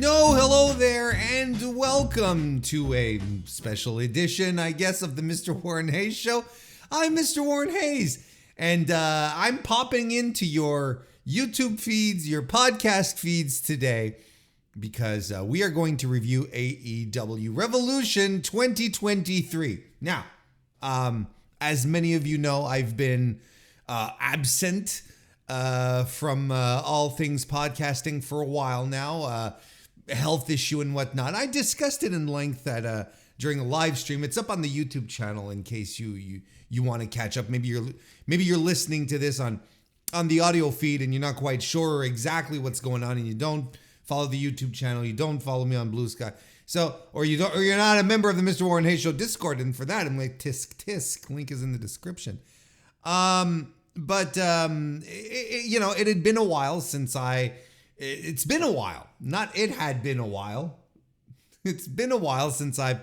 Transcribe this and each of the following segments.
Hello there, and welcome to a special edition, I guess, of the MrWarrenHayes Show. I'm Mr. Warren Hayes, and I'm popping into your YouTube feeds, your podcast feeds today, because we are going to review AEW Revolution 2023. Now, as many of you know, I've been absent from all things podcasting for a while now. Health issue and whatnot. I discussed it in length at during a live stream. It's up on the YouTube channel in case you want to catch up. Maybe you're listening to this on the audio feed and you're not quite sure exactly what's going on, and you don't follow the YouTube channel. You don't follow me on Blue Sky. Or you're not a member of the Mr. Warren Hayes Show Discord, and for that I'm like tisk. Link is in the description. It had been a while since it's been a while. Not it had been a while. It's been a while since I've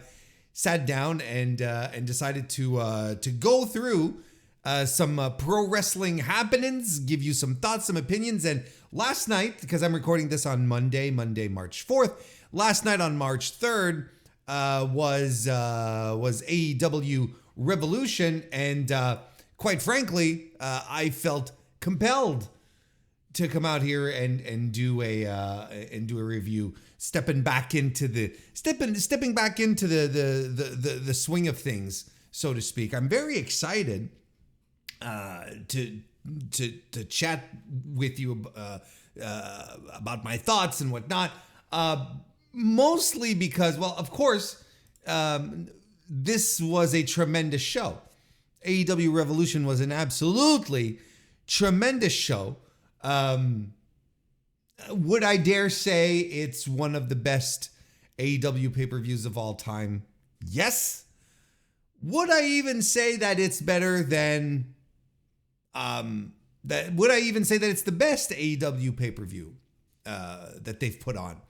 sat down and decided to go through some pro wrestling happenings, give you some thoughts, some opinions. And last night, because I'm recording this on Monday, March 4th, last night on March 3rd was AEW Revolution, and quite frankly, I felt compelled to come out here and do a review, stepping back into the swing of things, so to speak. I'm very excited to chat with you about my thoughts and whatnot. Mostly because, well, of course, this was a tremendous show. AEW Revolution was an absolutely tremendous show. Would I dare say it's one of the best AEW pay-per-views of all time? Yes. Would I even say that it's better than would I even say that it's the best AEW pay-per-view that they've put on?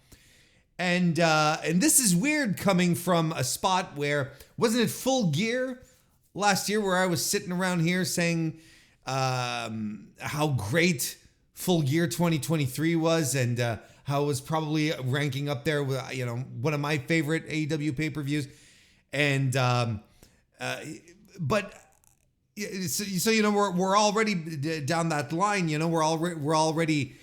And this is weird coming from a spot where, wasn't it Full Gear last year where I was sitting around here saying how great Full Gear 2023 was, and how it was probably ranking up there with, one of my favorite AEW pay-per-views. And we're already down that line. We're already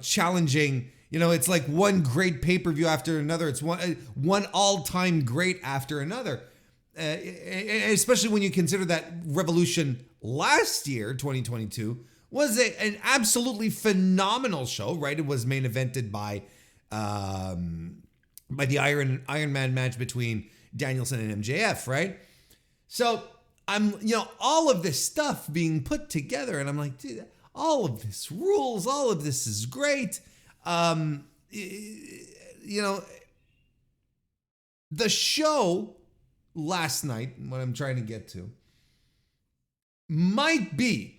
challenging. It's like one great pay-per-view after another. It's one all-time great after another. Especially when you consider that Revolution last year, 2022, was an absolutely phenomenal show, right? It was main evented by the Iron Man match between Danielson and MJF, right? So I'm, all of this stuff being put together, and I'm like, dude, all of this rules, all of this is great. The show last night, what I'm trying to get to, might be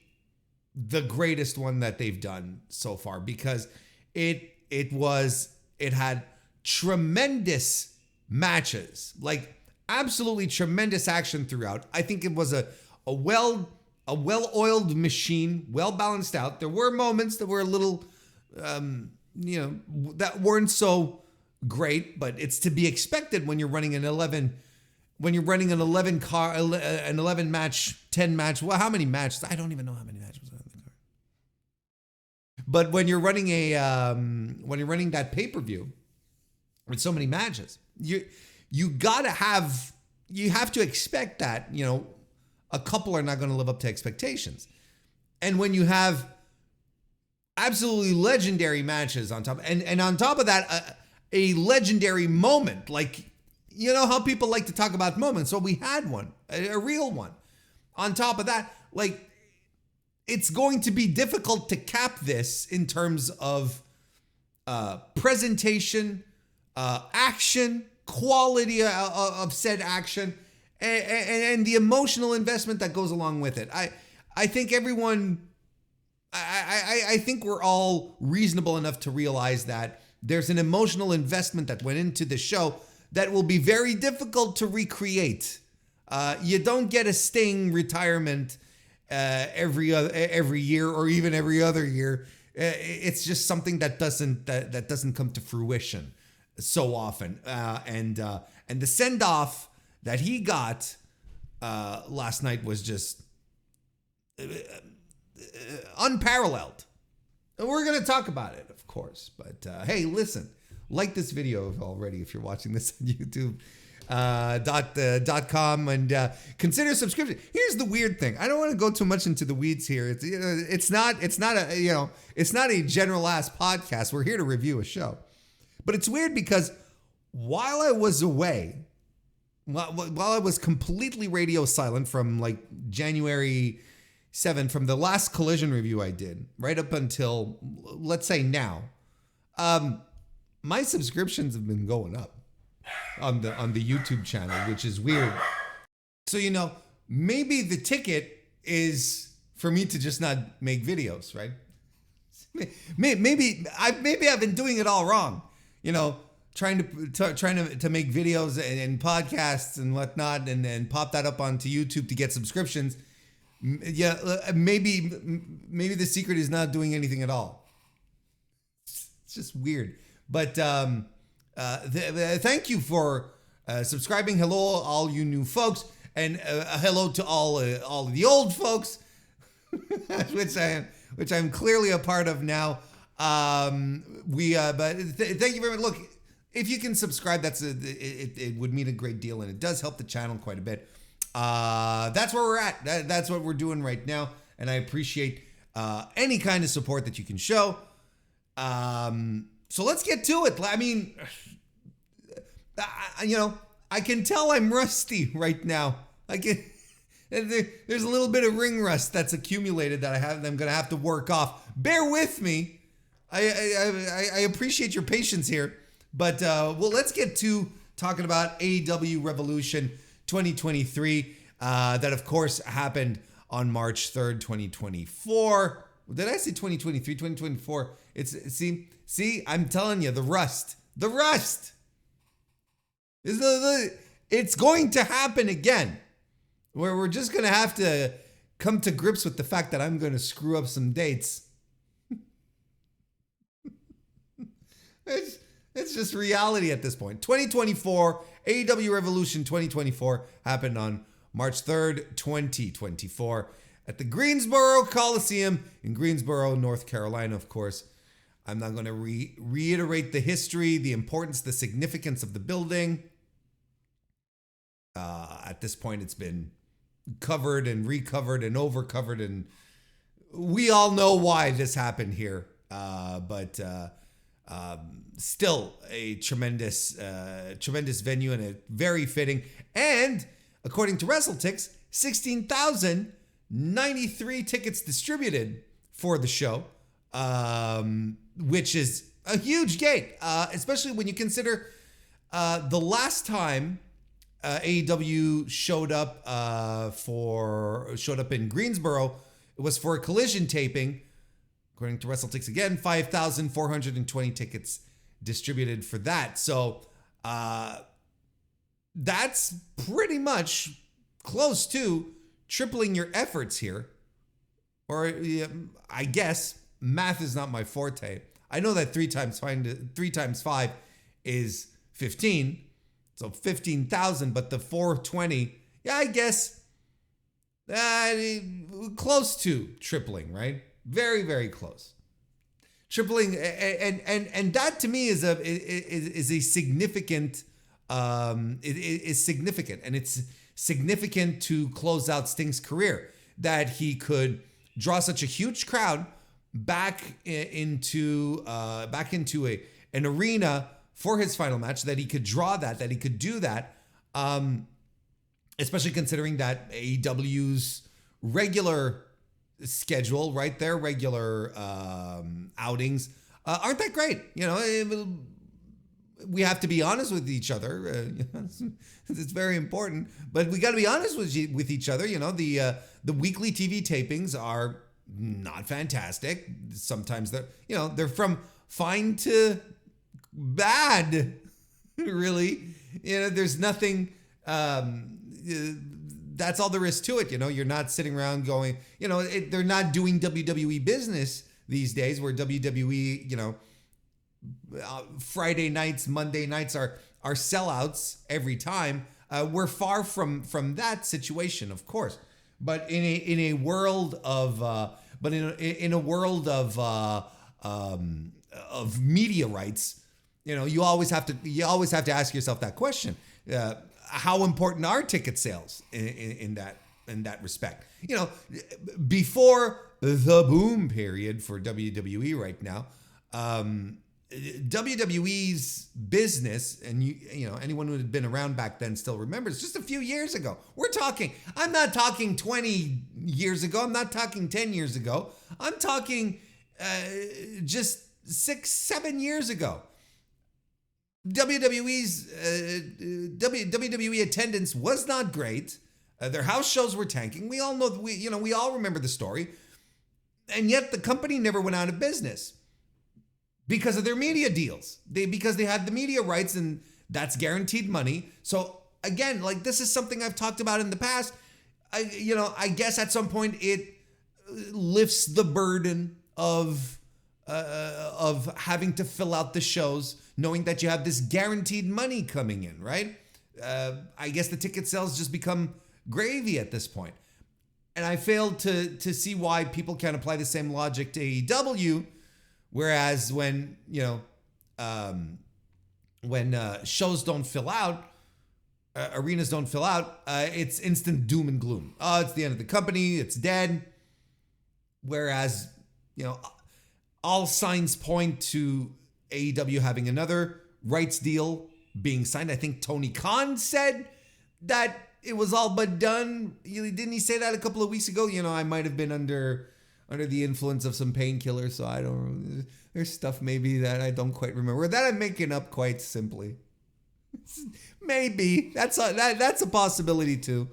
the greatest one that they've done so far, because it had tremendous matches, like absolutely tremendous action throughout. I think it was a well-oiled machine, well balanced out. There were moments that were a little that weren't so great, but it's to be expected when you're running an 11 match, 10 match. Well, how many matches? I don't even know how many matches was on the card. But when you're running that pay-per-view with so many matches, you have to expect that, a couple are not going to live up to expectations. And when you have absolutely legendary matches on top, and on top of that, a legendary moment, like, how people like to talk about moments. So we had one, a real one. On top of that, like, it's going to be difficult to cap this in terms of presentation, action, quality of said action, and the emotional investment that goes along with it. I think everyone, I think we're all reasonable enough to realize that there's an emotional investment that went into the show that will be very difficult to recreate. You don't get a Sting retirement every year or even every other year It's just something that doesn't come to fruition so often. And the send off that he got last night was just unparalleled. And we're going to talk about it, of course. But hey, listen, like this video already if you're watching this on YouTube. .com and consider subscription. Here's the weird thing. I don't want to go too much into the weeds here. It's not a general ass podcast. We're here to review a show. But it's weird because while I was away, while I was completely radio silent from like January 7th, from the last Collision review I did, right up until, let's say now, my subscriptions have been going up on the YouTube channel, which is weird. So, maybe the ticket is for me to just not make videos, right? Maybe I've been doing it all wrong, trying to make videos and podcasts and whatnot, and pop that up onto YouTube to get subscriptions. Yeah, maybe the secret is not doing anything at all. It's just weird, but thank you for subscribing. Hello, all you new folks, and hello to all of the old folks, which I'm clearly a part of now. But thank you very much. Look, if you can subscribe, it would mean a great deal, and it does help the channel quite a bit. That's where we're at. That's what we're doing right now, and I appreciate any kind of support that you can show. So let's get to it. I mean, I can tell I'm rusty right now. There's a little bit of ring rust that's accumulated that I'm going to have to work off. Bear with me. I appreciate your patience here. But, let's get to talking about AEW Revolution 2023. That, of course, happened on March 3rd, 2024. Did I say 2023? 2024. See, I'm telling you, the rust. It's going to happen again, where we're just going to have to come to grips with the fact that I'm going to screw up some dates. It's just reality at this point. 2024, AEW Revolution 2024 happened on March 3rd, 2024 at the Greensboro Coliseum in Greensboro, North Carolina, of course. I'm not going to reiterate the history, the importance, the significance of the building. At this point, it's been covered and recovered and overcovered, and we all know why this happened here. But still a tremendous venue, and a very fitting. And according to WrestleTix, 16,093 tickets distributed for the show. Which is a huge gate, especially when you consider the last time AEW showed up in Greensboro, it was for a Collision taping. According to WrestleTix again, 5,420 tickets distributed for that. So that's pretty much close to tripling your efforts here. Or I guess math is not my forte. I know that 3 times 5 is 15. So 15,000, but the 420, yeah, I guess close to tripling, right? Very, very close. Tripling, and that to me is a significant, is significant, and it's significant to close out Sting's career, that he could draw such a huge crowd back into an arena for his final match, that he could draw that he could do that, especially considering that AEW's regular schedule, right? Their regular outings aren't that great. We have to be honest with each other. It's very important, but we got to be honest with each other. The weekly TV tapings are not fantastic. Sometimes they're from fine to bad, really. There's nothing, that's all there is to it. You're not sitting around going, they're not doing WWE business these days, where WWE, Friday nights, Monday nights are sellouts every time. We're far from that situation, of course. But in a world of media rights, you always have to ask yourself that question: how important are ticket sales in that respect? Before the boom period for WWE right now, WWE's business, and anyone who had been around back then still remembers, just a few years ago. I'm not talking 20 years ago. I'm not talking 10 years ago. I'm talking just 6-7 years ago. WWE attendance was not great. Their house shows were tanking. We all know, we all remember the story. And yet the company never went out of business because of their media deals. Because they had the media rights, and that's guaranteed money. So again, like, this is something I've talked about in the past. I guess at some point it lifts the burden of having to fill out the shows, knowing that you have this guaranteed money coming in, right? I guess the ticket sales just become gravy at this point. And I failed to see why people can't apply the same logic to AEW, whereas when shows don't fill out, arenas don't fill out, it's instant doom and gloom. Oh, it's the end of the company, it's dead. Whereas, all signs point to AEW having another rights deal being signed. I think Tony Khan said that it was all but done. Didn't he say that a couple of weeks ago? I might have been under the influence of some painkillers, so I don't. There's stuff maybe that I don't quite remember, that I'm making up quite simply. Maybe that's a possibility too.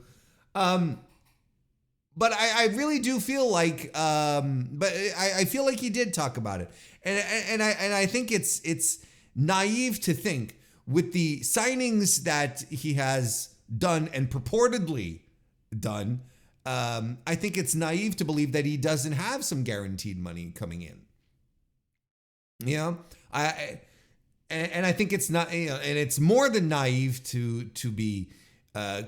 But I really do feel like, I feel like he did talk about it, and I think it's naive to think, with the signings that he has done and purportedly done, I think it's naive to believe that he doesn't have some guaranteed money coming in. I think it's not, and it's more than naive to be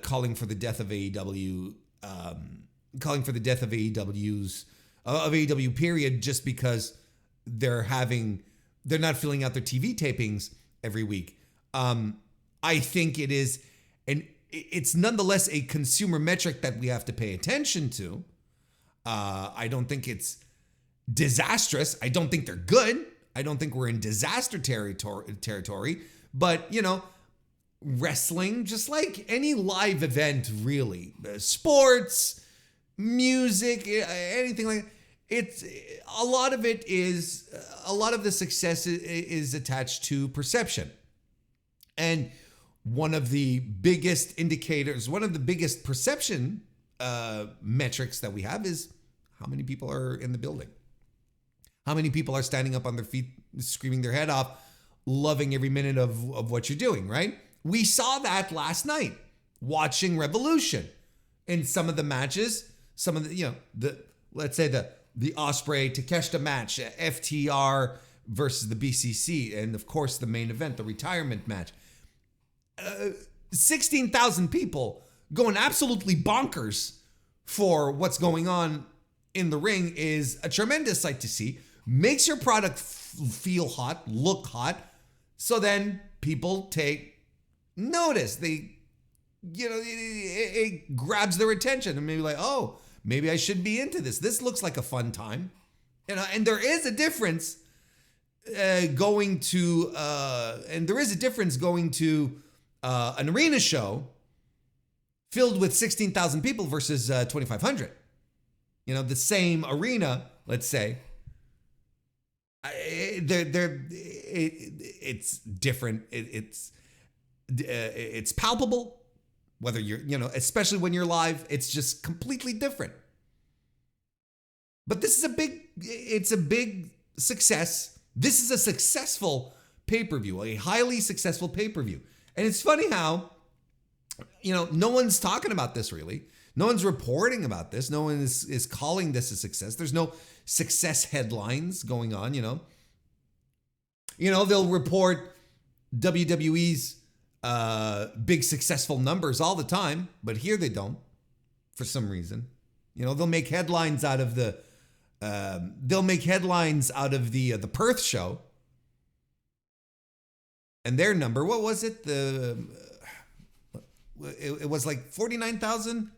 calling for the death of AEW. Calling for the death of AEW period, just because they're not filling out their TV tapings every week. I think it's nonetheless a consumer metric that we have to pay attention to. I don't think it's disastrous. I don't think they're good. I don't think we're in disaster territory. But, wrestling, just like any live event, really, sports, music, anything like that, it's a lot of the success is attached to perception. And one of the biggest indicators, one of the biggest perception metrics that we have is how many people are in the building. How many people are standing up on their feet, screaming their head off, loving every minute of what you're doing, right? We saw that last night, watching Revolution. In some of the matches, some of the, let's say the Ospreay Takeshita match, FTR versus the BCC, and of course the main event, the retirement match. 16,000 people going absolutely bonkers for what's going on in the ring is a tremendous sight to see. Makes your product feel hot, look hot. So then people take notice. It grabs their attention and maybe like, oh, maybe I should be into this. This looks like a fun time. And there is a difference going to an arena show filled with 16,000 people versus 2,500. The same arena, let's say. It's different. It's palpable. Whether you're, especially when you're live, it's just completely different. But this is it's a big success. This is a successful pay-per-view, a highly successful pay-per-view. And it's funny how, no one's talking about this really. No one's reporting about this. No one is calling this a success. There's no success headlines going on, they'll report WWE's big successful numbers all the time, but here they don't for some reason. They'll make headlines out of the the Perth show. And their number, what was it? It was like 49,000.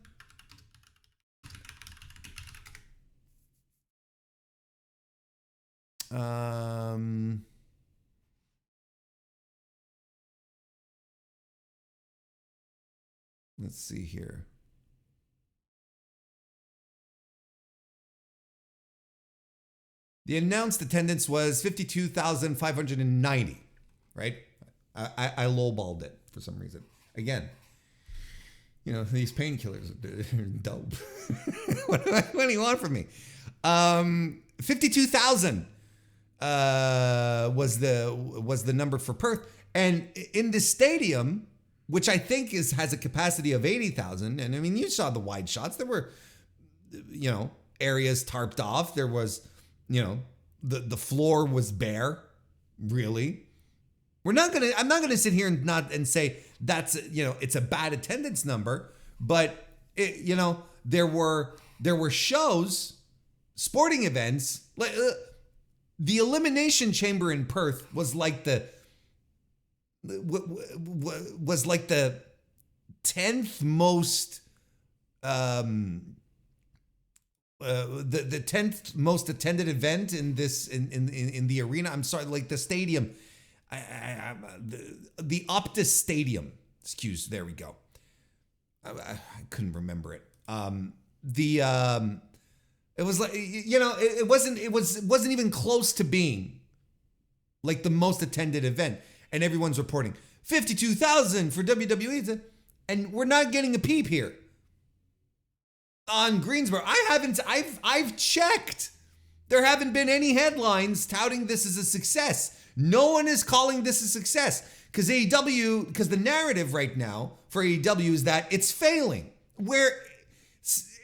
Let's see here. The announced attendance was 52,590, right? I lowballed it for some reason. Again, these painkillers are dope. What do you want from me? 52,000 was the number for Perth, and in the stadium, which I think has a capacity of 80,000. And I mean, you saw the wide shots. There were, areas tarped off. There was, the floor was bare. Really, I'm not gonna sit here and say that's it's a bad attendance number, but there were shows, sporting events like the Elimination Chamber in Perth was like the 10th most the 10th most attended event in the arena. I'm sorry, like the stadium, the Optus Stadium. There we go. I couldn't remember it. It was like it wasn't even close to being like the most attended event. And everyone's reporting 52,000 for WWE, and we're not getting a peep here on Greensboro. I've checked. There haven't been any headlines touting this as a success. No one is calling this a success because the narrative right now for AEW is that it's failing, where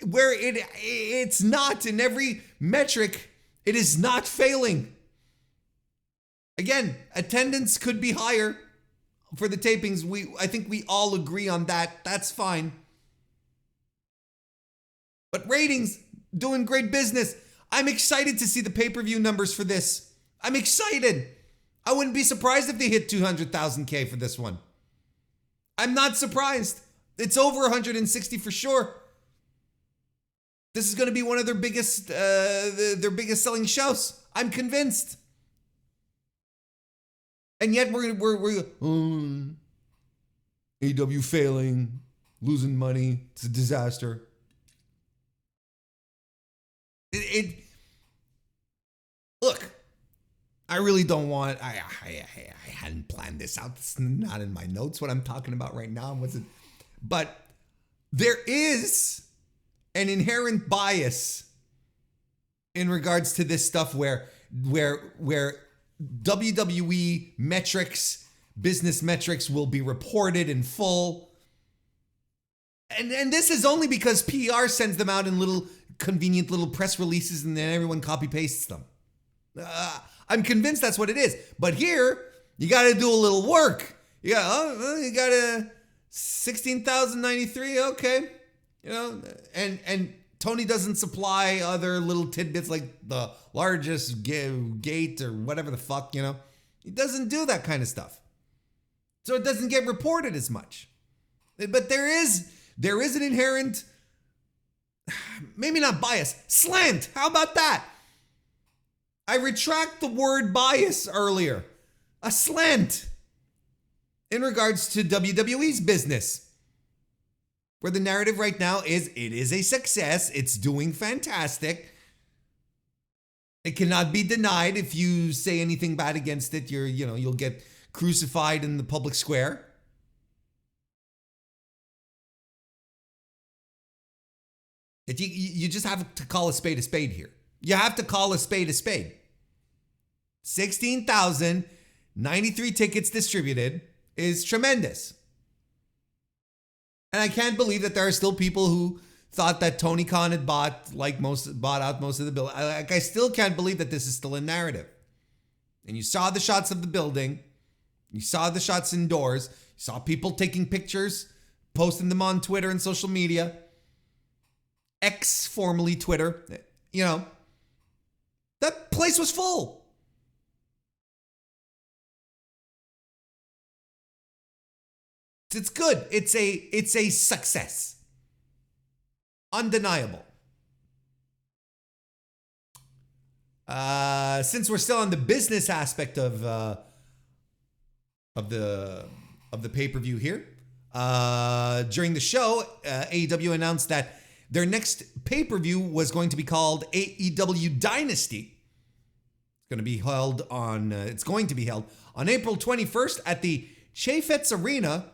it's not. In every metric, it is not failing. Again, attendance could be higher for the tapings. I think we all agree on that. That's fine. But ratings, doing great business. I'm excited to see the pay-per-view numbers for this. I'm excited. I wouldn't be surprised if they hit 200,000K for this one. I'm not surprised. It's over 160 for sure. This is going to be one of their biggest selling shows. I'm convinced. And yet we're AEW failing, losing money. It's a disaster. Look, I really don't want. I hadn't planned this out. It's not in my notes what I'm talking about right now. But there is an inherent bias in regards to this stuff where WWE metrics, business metrics will be reported in full. And this is only because PR sends them out in little convenient little press releases and then everyone copy pastes them. I'm convinced that's what it is. But here, you got to do a little work. You got a 16,093. Okay. And Tony doesn't supply other little tidbits like the largest gate or whatever the fuck, He doesn't do that kind of stuff. So it doesn't get reported as much. But there is an inherent, maybe not bias, slant. How about that? I retract the word bias earlier. A slant in regards to WWE's business. Where the narrative right now is it is a success. It's doing fantastic. It cannot be denied. If you say anything bad against it, you'll get crucified in the public square. You just have to call a spade here. You have to call a spade a spade. 16,093 tickets distributed is tremendous. And I can't believe that there are still people who thought that Tony Khan had bought out most of the building. I still can't believe that this is still a narrative. And you saw the shots of the building. You saw the shots indoors. You saw people taking pictures, posting them on Twitter and social media. X, formerly Twitter. You know, that place was full. It's good. It's a success. Undeniable. Since we're still on the business aspect of the pay-per-view here, during the show, AEW announced that their next pay-per-view was going to be called AEW Dynasty. It's going to be held on April 21st at the Chaifetz Arena.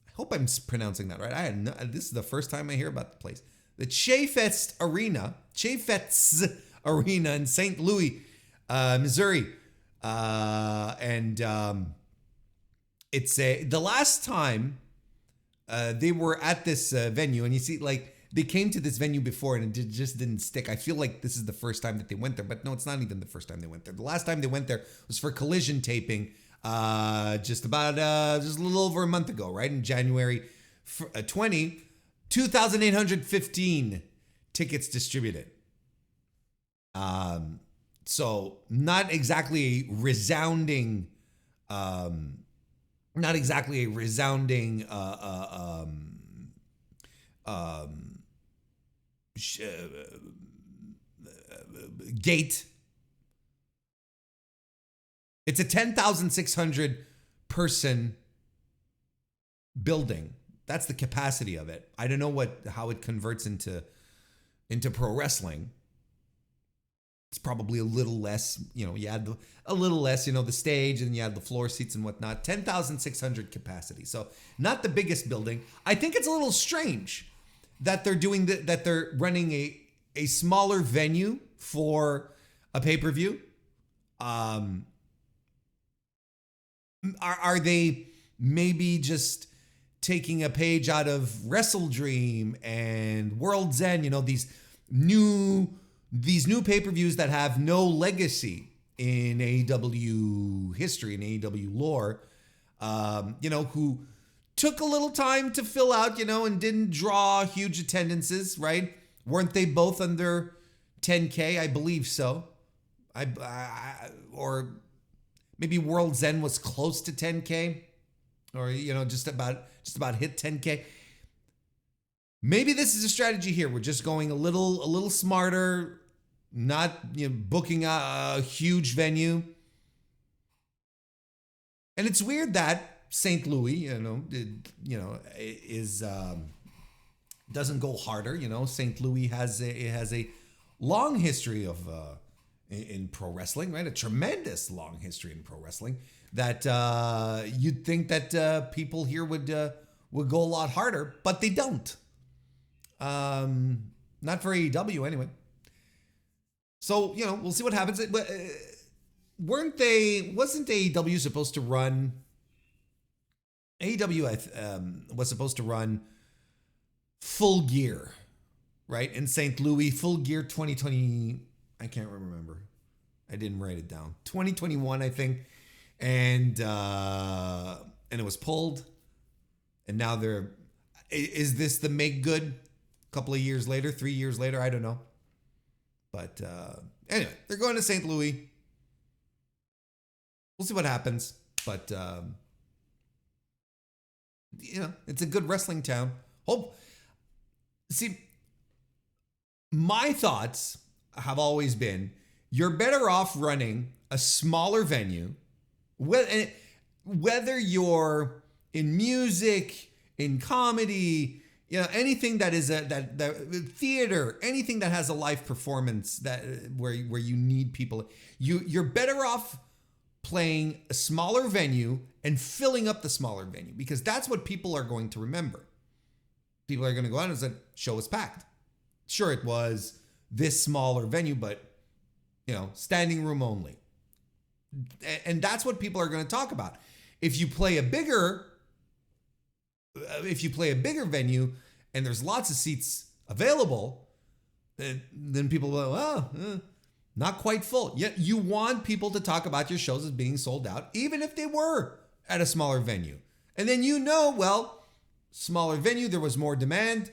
I hope I'm pronouncing that right. This is the first time I hear about the place. The Chaifetz Arena in St. Louis, Missouri. It's the last time they were at this venue, and you see, like, they came to this venue before and it just didn't stick. I feel like this is the first time that they went there, but no, it's not even the first time they went there. The last time they went there was for Collision taping, just a little over a month ago, right? In January 2,815 tickets distributed. So not exactly a resounding gate. It's a 10,600 person building. That's the capacity of it. I don't know how it converts into pro wrestling. It's probably a little less, you had a little less, the stage, and you had the floor seats and whatnot. 10,600 capacity. So not the biggest building. I think it's a little strange that they're doing that they're running a smaller venue for a pay-per-view. Are they maybe just taking a page out of Wrestle Dream and World's End, these new pay-per-views that have no legacy in AEW history, in AEW lore, who took a little time to fill out, and didn't draw huge attendances, right? Weren't they both under 10K? I believe so. Or maybe World's End was close to 10K, or just about hit 10K. Maybe this is a strategy here. We're just going a little smarter, not booking a huge venue. And it's weird that St. Louis, is doesn't go harder. St. Louis has a long history of in pro wrestling, right? A tremendous long history in pro wrestling. That you'd think that people here would go a lot harder, but they don't. Not for AEW anyway. So, we'll see what happens. Wasn't AEW supposed to run? AEW was supposed to run Full Gear, right? In St. Louis, Full Gear 2020. I can't remember. I didn't write it down. 2021, I think. And it was pulled. And now is this the make good? A couple of years later, 3 years later, I don't know. But anyway, they're going to St. Louis. We'll see what happens. But, it's a good wrestling town. See, my thoughts have always been, you're better off running a smaller venue, whether you're in music, in comedy, anything that is that theater, anything that has a live performance where you need people, you're better off playing a smaller venue and filling up the smaller venue, because that's what people are going to remember. People are going to go out and say, show was packed. Sure, it was this smaller venue, but standing room only. And that's what people are going to talk about. If you play a bigger venue and there's lots of seats available, then people go, not quite full. Yet you want people to talk about your shows as being sold out, even if they were at a smaller venue. And then smaller venue, there was more demand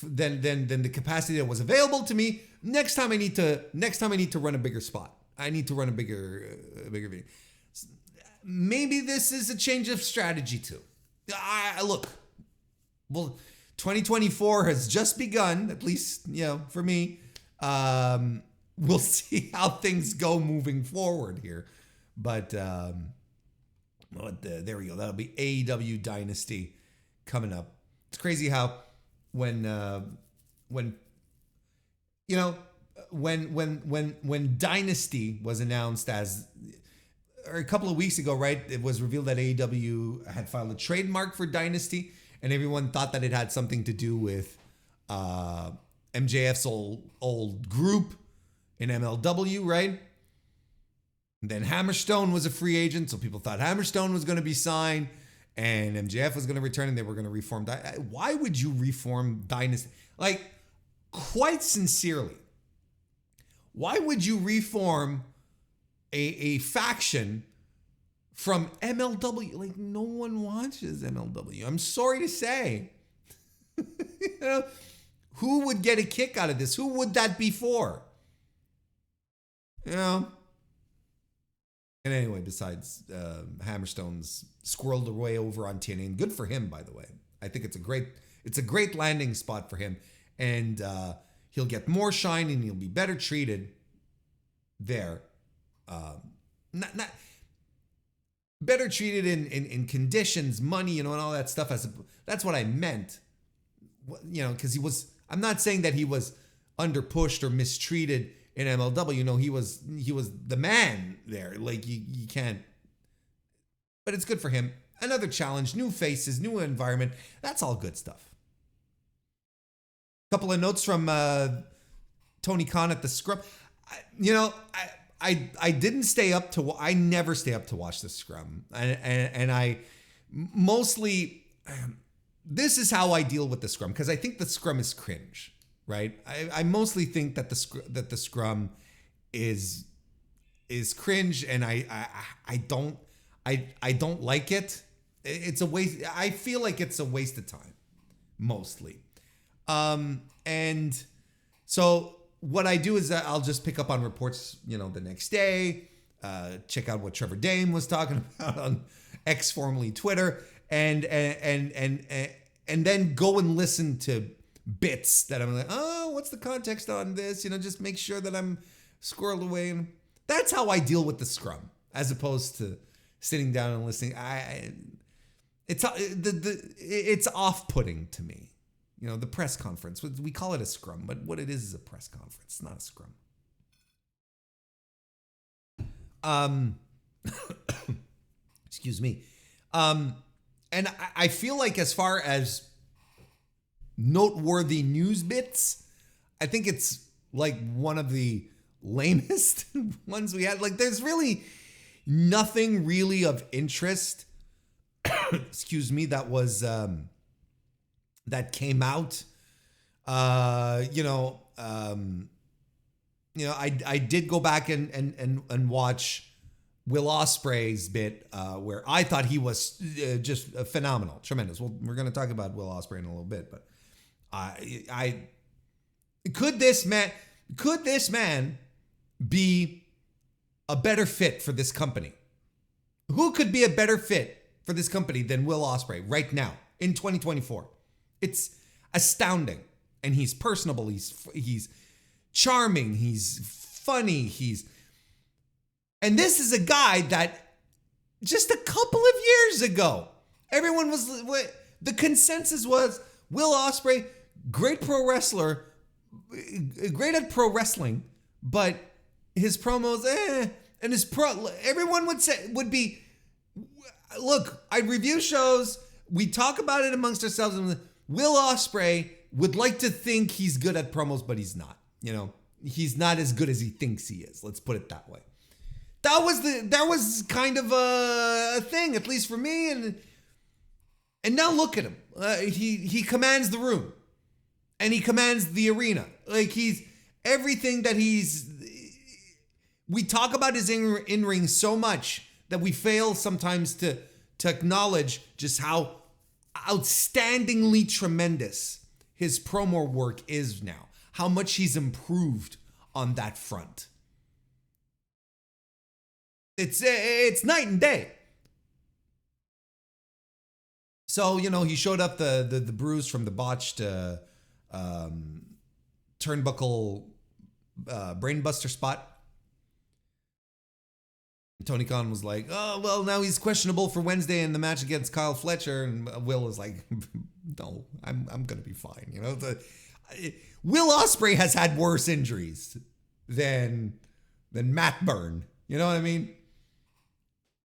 than the capacity that was available to me. Next time I need to run a bigger spot. I need to run a bigger venue. Maybe this is a change of strategy too. Look, well, 2024 has just begun, at least, for me. We'll see how things go moving forward here. But there we go. That'll be AEW Dynasty coming up. It's crazy how when Dynasty was announced or a couple of weeks ago, right? It was revealed that AEW had filed a trademark for Dynasty, and everyone thought that it had something to do with MJF's old group in MLW, right? And then Hammerstone was a free agent, so people thought Hammerstone was going to be signed, and MJF was going to return, and they were going to reform. Why would you reform Dynasty? Like, quite sincerely, why would you reform a faction from MLW? Like, no one watches MLW. I'm sorry to say. Who would get a kick out of this? Who would that be for? And anyway, besides Hammerstone's squirreled away over on TNA, and good for him, by the way. I think it's a great landing spot for him, and he'll get more shine and he'll be better treated there. Not better treated in conditions, money, and all that stuff. That's what I meant. Because I'm not saying that he was underpushed or mistreated in MLW. He was the man there. Like, you can't. But it's good for him. Another challenge, new faces, new environment. That's all good stuff. Couple of notes from Tony Khan at the Scrum. I didn't stay up to. I never stay up to watch the Scrum, and I mostly. This is how I deal with the Scrum, because I think the Scrum is cringe, right? I mostly think that the Scrum is cringe, and I don't like it. It's a waste. I feel like it's a waste of time, mostly. And so what I do is I'll just pick up on reports, the next day, check out what Trevor Dame was talking about on X, formerly Twitter, and then go and listen to bits that I'm like, oh, what's the context on this? Just make sure that I'm squirreled away. And that's how I deal with the Scrum, as opposed to sitting down and listening. It's off-putting to me. The press conference. We call it a Scrum, but what it is a press conference. It's not a Scrum. Excuse me. And I feel like, as far as noteworthy news bits, I think it's like one of the lamest ones we had. Like, there's really nothing really of interest. Excuse me. That was that came out. I did go back and watch Will Ospreay's bit, where I thought he was just phenomenal, tremendous. Well, we're going to talk about Will Ospreay in a little bit, but could this man be a better fit for this company? Who could be a better fit for this company than Will Ospreay right now in 2024? It's astounding. And he's personable. He's charming. He's funny. And this is a guy that just a couple of years ago, the consensus was Will Ospreay, great pro wrestler, great at pro wrestling, but his promos, and everyone would be, look, I review shows, we talk about it amongst ourselves, and Will Ospreay would like to think he's good at promos, but he's not. He's not as good as he thinks he is. Let's put it that way. That was kind of a thing, at least for me. And now look at him. He commands the room, and he commands the arena. Like he's everything that we talk about his in-ring so much that we fail sometimes to acknowledge just how outstandingly tremendous his promo work is now. How much he's improved on that front. It's night and day. So, he showed up the bruise from the botched turnbuckle brainbuster spot. Tony Khan was like, oh, well, now he's questionable for Wednesday in the match against Kyle Fletcher. And Will is like, no, I'm going to be fine. Will Ospreay has had worse injuries than Matt Byrne. You know what I mean?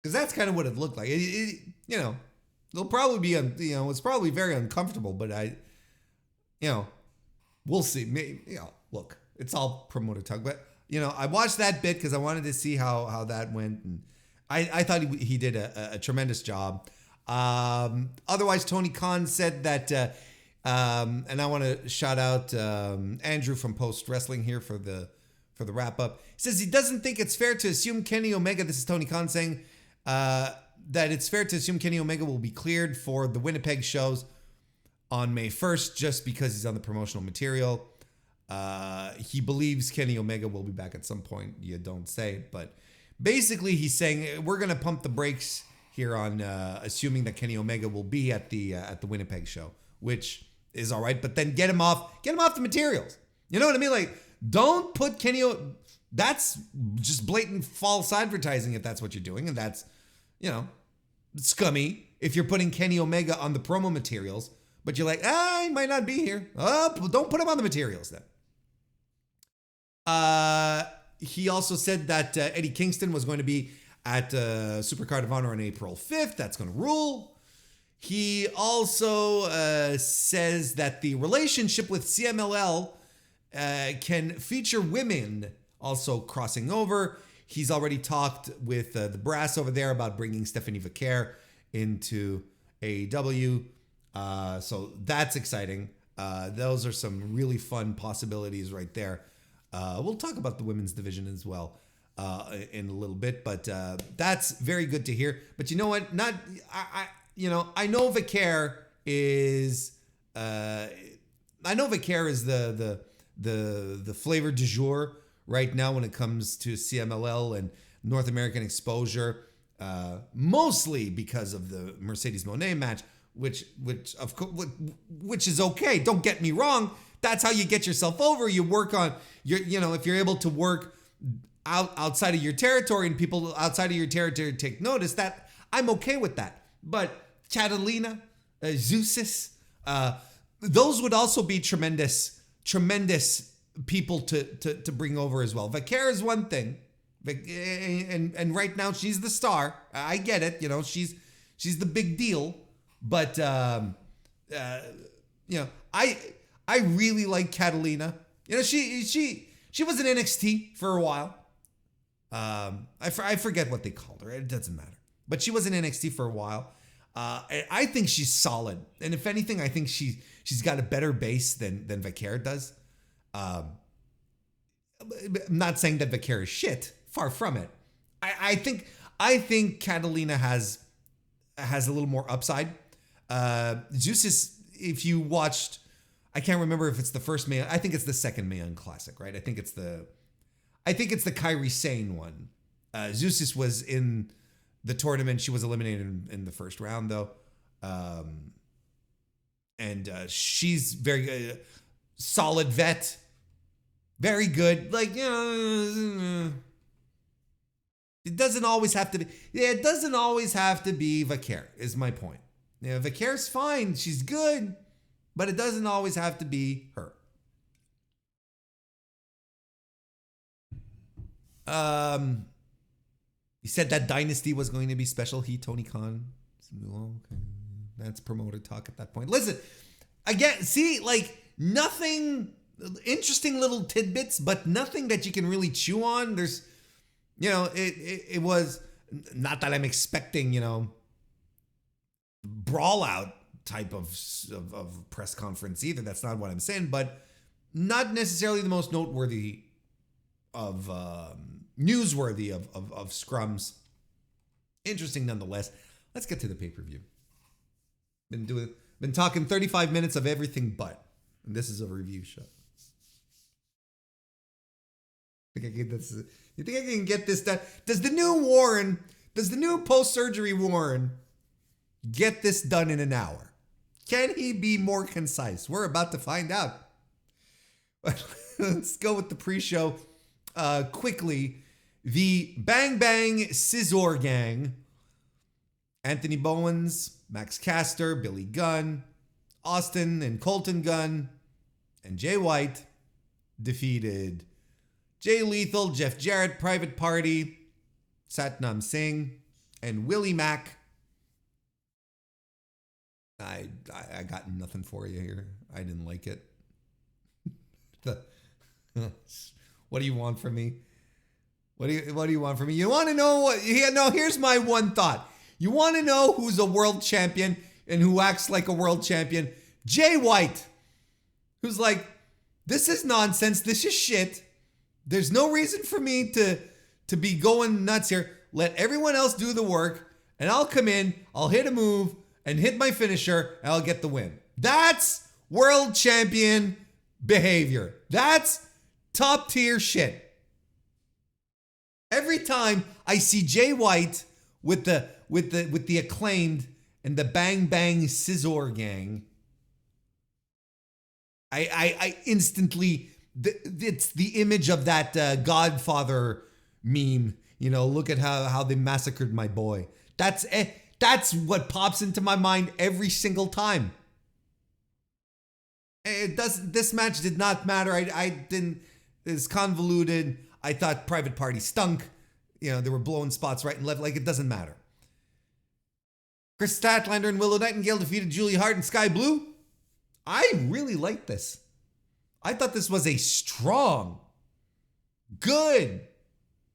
Because that's kind of what it looked like. It'll probably be, it's probably very uncomfortable, but we'll see. Maybe, look, it's all promoter talk, but I watched that bit because I wanted to see how that went, and I thought he did a tremendous job. Otherwise, Tony Khan said that, and I want to shout out Andrew from Post Wrestling here for the wrap up. He says he doesn't think it's fair to assume Kenny Omega. This is Tony Khan saying that it's fair to assume Kenny Omega will be cleared for the Winnipeg shows on May 1st just because he's on the promotional material. He believes Kenny Omega will be back at some point. You don't say, but basically he's saying we're going to pump the brakes here on assuming that Kenny Omega will be at the Winnipeg show, which is all right. But then get him off the materials. You know what I mean? Like, don't put that's just blatant false advertising if that's what you're doing, and that's scummy if you're putting Kenny Omega on the promo materials. But you're like, he might not be here. Oh, don't put him on the materials then. He also said that Eddie Kingston was going to be at Supercard of Honor on April 5th. That's going to rule. He also says that the relationship with CMLL can feature women also crossing over. He's already talked with the brass over there about bringing Stephanie Vaquer into AEW. So that's exciting. Those are some really fun possibilities right there. We'll talk about the women's division as well in a little bit, but that's very good to hear. But you know what? I know Vaquer is the flavor du jour right now when it comes to CMLL and North American exposure, mostly because of the Mercedes Moné match. Which is okay. Don't get me wrong. That's how you get yourself over. You work on if you're able to work outside of your territory and people outside of your territory take notice, that I'm okay with that. But Catalina, Zeusis, those would also be tremendous people to bring over as well. Vaquer is one thing, and right now she's the star. I get it. She's the big deal. But I really like Catalina. She was in NXT for a while. I forget what they called her. It doesn't matter. But she was in NXT for a while. I think she's solid, and if anything, I think she's got a better base than Vaquer does. I'm not saying that Vaquer is shit. Far from it. I think Catalina has a little more upside. Zeus, if you watched, I can't remember if it's the first Mae, I think it's the second Mae Young Classic, right? I think it's the Kairi Sane one. Zeus was in the tournament. She was eliminated in the first round though. And she's very solid vet, very good. Like, it doesn't always have to be. Yeah, it doesn't always have to be Vaquer, is my point. Vaquer's fine. She's good, but it doesn't always have to be her. He said that Dynasty was going to be special heat, Tony Khan. Well, okay. That's promoter talk at that point. Listen, again, see, like, nothing, interesting little tidbits, but nothing that you can really chew on. There's, it was, not that I'm expecting, brawl out, type of press conference either. That's not what I'm saying, but not necessarily the most noteworthy of newsworthy of scrums. Interesting nonetheless. Let's get to the pay-per-view. Been talking 35 minutes of everything but, and this is a review show. You think I can get this done? Does the new post-surgery Warren get this done in an hour? Can he be more concise? We're about to find out. Let's go with the pre-show quickly. The Bang Bang Scissor Gang, Anthony Bowens, Max Caster, Billy Gunn, Austin and Colton Gunn, and Jay White defeated Jay Lethal, Jeff Jarrett, Private Party, Satnam Singh, and Willie Mack. I got nothing for you here. I didn't like it. What do you want from me? What do you want from me? You want to know what? Yeah, no, here's my one thought. You want to know who's a world champion and who acts like a world champion? Jay White, who's like, this is nonsense. This is shit. There's no reason for me to be going nuts here. Let everyone else do the work, and I'll come in, I'll hit a move, and hit my finisher, and I'll get the win. That's world champion behavior. That's top tier shit. Every time I see Jay White with the Acclaimed and the Bang Bang Scissor Gang, I instantly, it's the image of that Godfather meme. You know, look at how they massacred my boy. That's what pops into my mind every single time. This match did not matter. I didn't. It's convoluted. I thought Private Party stunk. You know, they were blowing spots right and left. Like, it doesn't matter. Chris Statlander and Willow Nightingale defeated Julia Hart and Sky Blue. I really liked this. I thought this was a strong, good,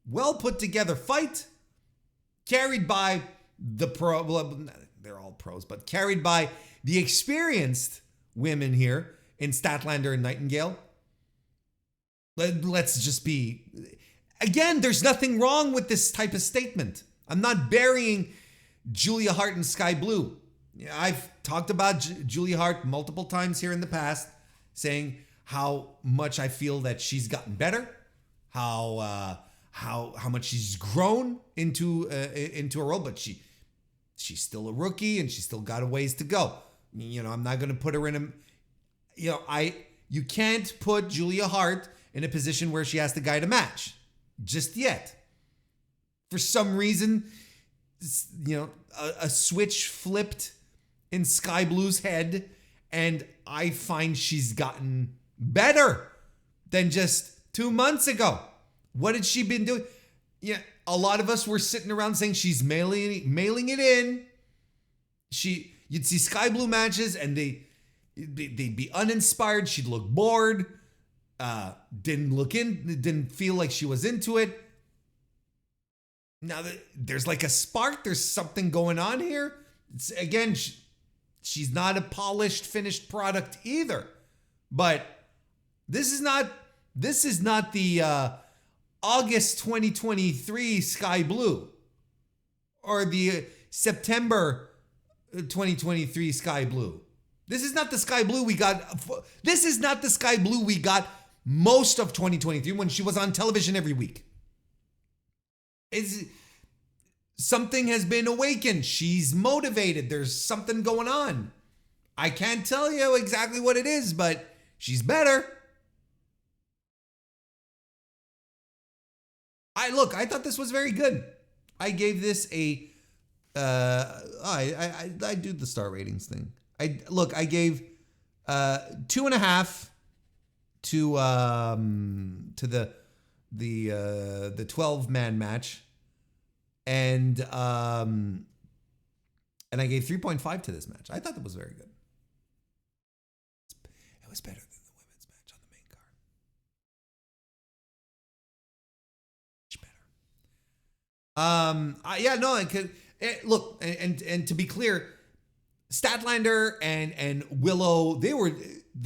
well put together fight, carried by the pro. Well, they're all pros, but carried by the experienced women here in Statlander and Nightingale. Let's just be. Again, there's nothing wrong with this type of statement. I'm not burying Julia Hart and Sky Blue. I've talked about Julia Hart multiple times here in the past, saying how much I feel that she's gotten better, how much she's grown into a role, but she's still a rookie and she's still got a ways to go. You know, I'm not going to put her in a. You can't put Julia Hart in a position where she has to guide a match just yet. For some reason, you know, a switch flipped in Sky Blue's head, and I find she's gotten better than just 2 months ago. What had she been doing? Yeah, a lot of us were sitting around saying she's mailing it in. You'd see Sky Blue matches, and they'd be uninspired. She'd look bored. Didn't feel like she was into it. Now there's like a spark. There's something going on here. Again, she's not a polished, finished product either. But this is not the August 2023 Sky Blue or the September 2023 Sky Blue. This is not the Sky Blue we got. This is not the Sky Blue we got most of 2023 when she was on television every week. Something has been awakened. She's motivated. There's something going on. I can't tell you exactly what it is, but she's better. I thought this was very good. I gave this a I do the star ratings thing. I gave 2.5 to the 12-man match, and I gave 3.5 to this match. I thought that was very good. It was better than the women's match on the main card. Much better. Yeah, no, look, and to be clear, Statlander and Willow, they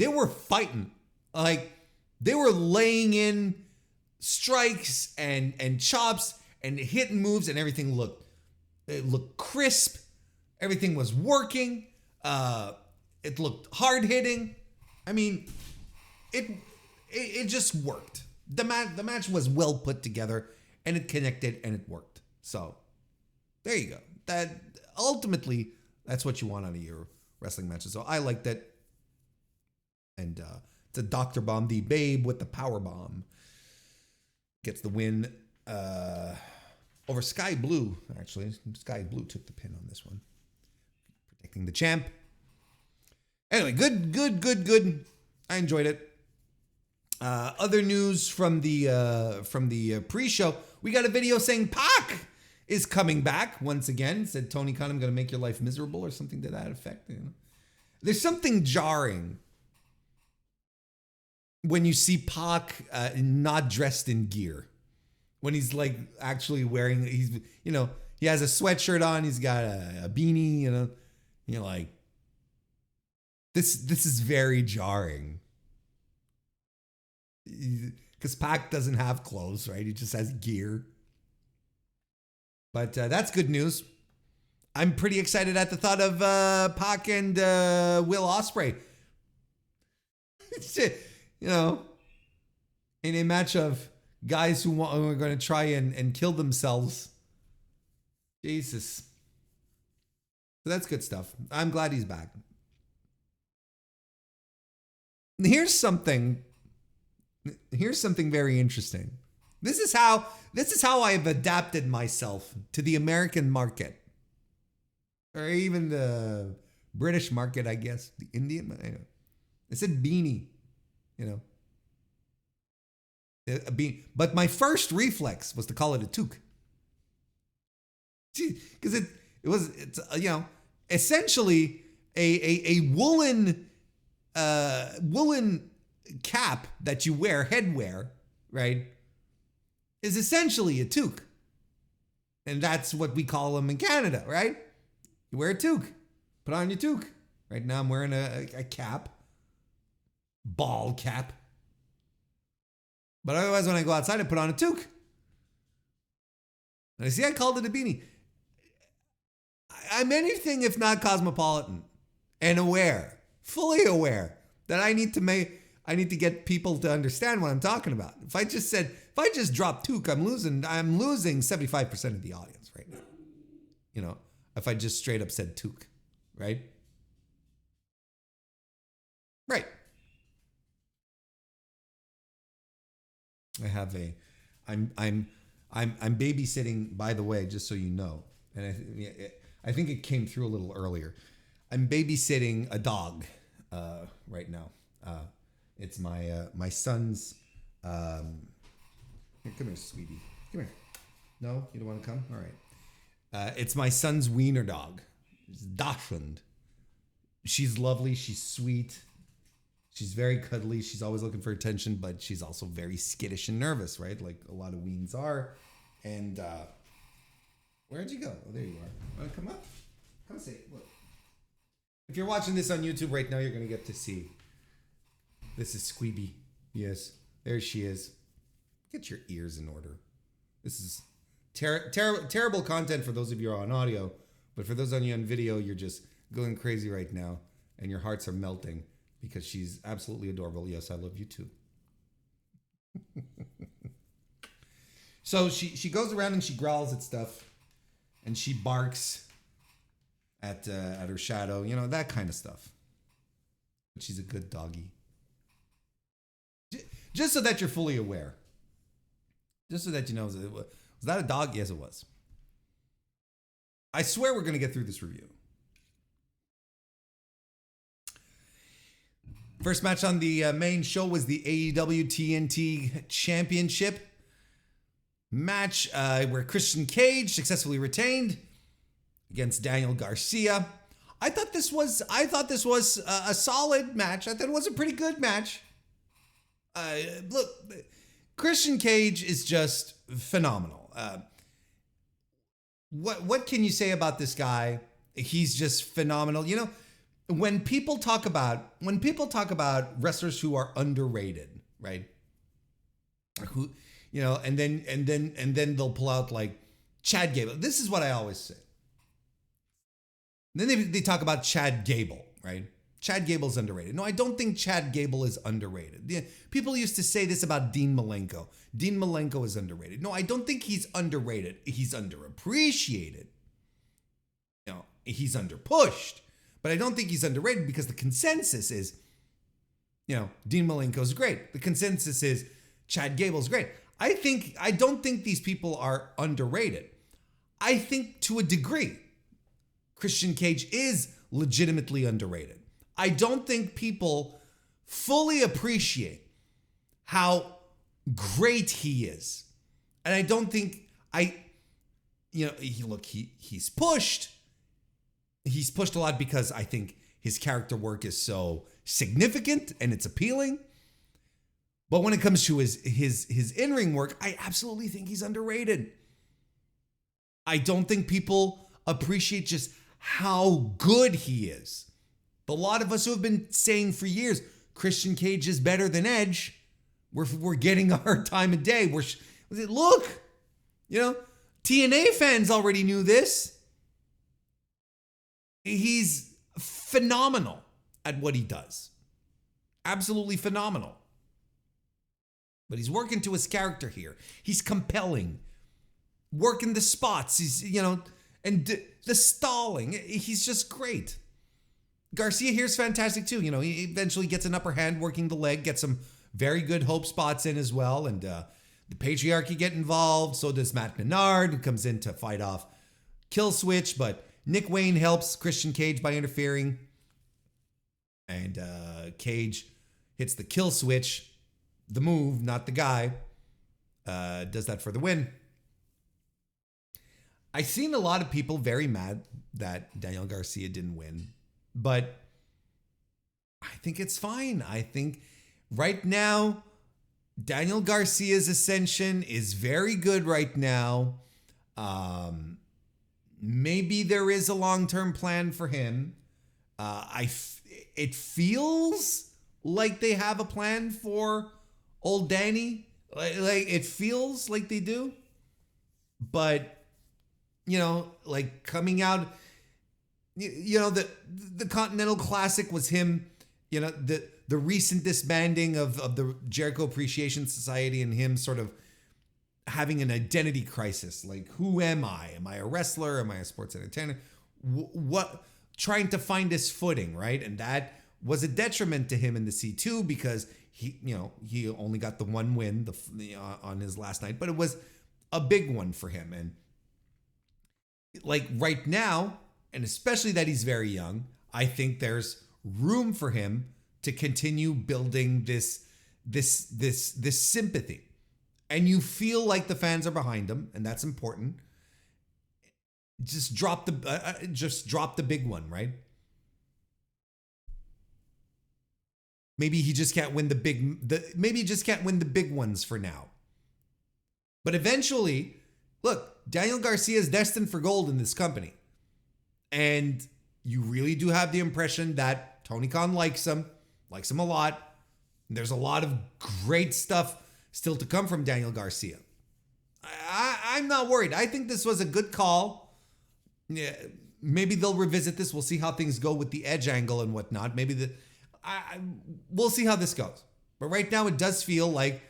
were fighting. Like, they were laying in strikes and chops and hitting moves, and everything looked crisp. Everything was working. It looked hard hitting. I mean, it just worked. The match was well put together, and it connected, and it worked. So there you go. That ultimately, that's what you want out of your wrestling matches. So I liked it. And it's a Dr. Bomb, the Babe with the power bomb, gets the win over Sky Blue. Actually, Sky Blue took the pin on this one, protecting the champ. Anyway, good. I enjoyed it. Other news from the pre-show, we got a video saying Pac is coming back once again. Said Tony Khan, I'm going to make your life miserable, or something to that effect. You know? There's something jarring when you see Pac not dressed in gear. When he's like actually wearing, he has a sweatshirt on, he's got a beanie, you're like, this is very jarring. Because Pac doesn't have clothes, right? He just has gear. But that's good news. I'm pretty excited at the thought of Pac and Will Ospreay. In a match of guys who are going to try and kill themselves. Jesus. So that's good stuff. I'm glad he's back. Here's something very interesting. This is how I've adapted myself to the American market, or even the British market, I guess, the Indian. I said beanie, a beanie. But my first reflex was to call it a toque, because it's essentially a woolen cap that you wear, headwear, right? Is essentially a toque. And that's what we call them in Canada, right? You wear a toque. Put on your toque. Right now I'm wearing a cap. Ball cap. But otherwise when I go outside I put on a toque. And I called it a beanie. I'm anything if not cosmopolitan and aware, fully aware that I need to get people to understand what I'm talking about. If I just drop toque, I'm losing 75% of the audience right now. If I just straight up said toque, right? Right. I'm babysitting, by the way, just so you know, and I think it came through a little earlier. I'm babysitting a dog right now. It's my son's. Here, come here, sweetie. Come here. No, you don't want to come? All right. It's my son's wiener dog. It's Dachshund. She's lovely. She's sweet. She's very cuddly. She's always looking for attention, but she's also very skittish and nervous, right? Like a lot of weens are. And where'd you go? Oh, there you are. Want to come up? Come see. Look. If you're watching this on YouTube right now, you're going to get to see. This is Squeeby. Yes, there she is. Get your ears in order. This is terrible content for those of you who are on audio, but for those on you on video, you're just going crazy right now, and your hearts are melting because she's absolutely adorable. Yes, I love you too. So she goes around and she growls at stuff, and she barks at her shadow, that kind of stuff. But she's a good doggy. Just so that you're fully aware. Just so that you know, was that a dog? Yes, it was. I swear we're going to get through this review. First match on the main show was the AEW TNT Championship match where Christian Cage successfully retained against Daniel Garcia. I thought this was a solid match. I thought it was a pretty good match. Look, Christian Cage is just phenomenal. What can you say about this guy? he's just phenomenal. You know, when people talk about wrestlers who are underrated, right? Who, you know, and then they'll pull out like Chad Gable. This is what I always say. Then they talk about Chad Gable, right? Chad Gable's underrated. No, I don't think Chad Gable is underrated. People used to say this about Dean Malenko. Dean Malenko is underrated. No, I don't think he's underrated. He's underappreciated. You know, he's underpushed. But I don't think he's underrated because the consensus is, you know, Dean Malenko's great. The consensus is Chad Gable's great. I don't think these people are underrated. I think to a degree, Christian Cage is legitimately underrated. I don't think people fully appreciate how great he is. And I don't think he's pushed. He's pushed a lot because I think his character work is so significant and it's appealing. But when it comes to his in-ring work, I absolutely think he's underrated. I don't think people appreciate just how good he is. A lot of us who have been saying for years, Christian Cage is better than Edge. We're getting our time of day. Look, you know, TNA fans already knew this. He's phenomenal at what he does. Absolutely phenomenal. But he's working to his character here. He's compelling. Working the spots. He's, you know, and the stalling. He's just great. Garcia here's fantastic too. You know, he eventually gets an upper hand working the leg, gets some very good hope spots in as well. And the Patriarchy get involved. So does Matt Menard, who comes in to fight off Kill Switch. But Nick Wayne helps Christian Cage by interfering. And Cage hits the Kill Switch, the move, not the guy. Does that for the win. I've seen a lot of people very mad that Daniel Garcia didn't win. But I think it's fine. I think right now, Daniel Garcia's ascension is very good right now. Maybe there is a long-term plan for him. It feels like they have a plan for old Danny. Like it feels like they do. But, you know, like coming out... You know, the Continental Classic was him, you know, the recent disbanding of the Jericho Appreciation Society and him sort of having an identity crisis. Like, who am I? Am I a wrestler? Am I a sports entertainer? What? Trying to find his footing, right? And that was a detriment to him in the C2 because he only got the one win on his last night, but it was a big one for him. And like right now, and especially that he's very young, I think there's room for him to continue building this sympathy. And you feel like the fans are behind him, and that's important. Just drop the big one, right? Maybe he just can't win maybe he just can't win the big ones for now. But eventually, look, Daniel Garcia is destined for gold in this company. And you really do have the impression that Tony Khan likes him a lot. And there's a lot of great stuff still to come from Daniel Garcia. I'm not worried. I think this was a good call. Yeah, maybe they'll revisit this. We'll see how things go with the Edge angle and whatnot. We'll see how this goes. But right now it does feel like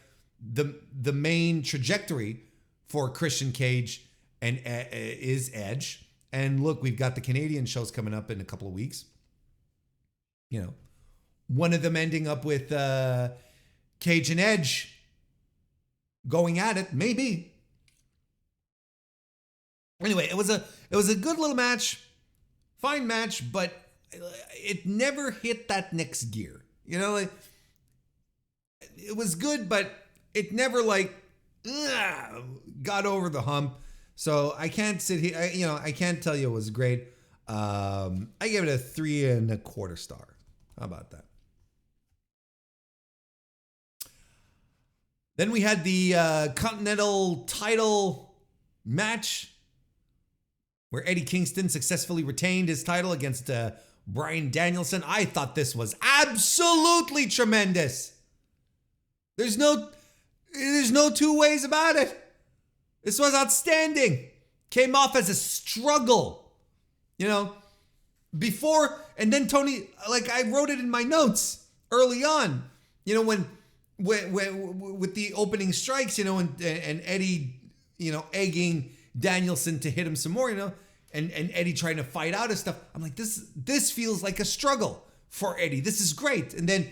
the main trajectory for Christian Cage and is Edge. And look, we've got the Canadian shows coming up in a couple of weeks. You know, one of them ending up with Cage and Edge going at it, maybe. Anyway, it was a good little match, fine match, but it never hit that next gear. You know, like, it was good, but it never got over the hump. So I can't sit here, I can't tell you it was great. I gave it a 3.25 star. How about that? Then we had the Continental title match. where Eddie Kingston successfully retained his title against Bryan Danielson. I thought this was absolutely tremendous. There's no two ways about it. This was outstanding. Came off as a struggle, before, and then Tony, like I wrote it in my notes early on, when with the opening strikes, and Eddie, egging Danielson to hit him some more, and Eddie trying to fight out of stuff. I'm like, this feels like a struggle for Eddie. This is great. And then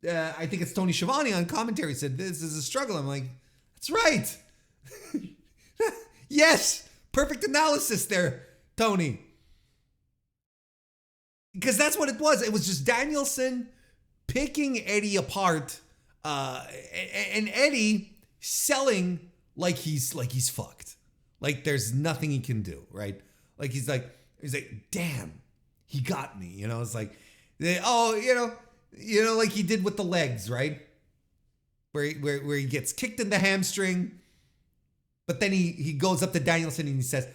I think it's Tony Schiavone on commentary said, this is a struggle. I'm like, that's right. Yes. Perfect analysis there, Tony. Because that's what it was. It was just Danielson picking Eddie apart, and Eddie selling like he's fucked. Like there's nothing he can do, right? Like he's like, damn, he got me. It's like, like he did with the legs, right? Where he gets kicked in the hamstring, but then he goes up to Danielson and he says,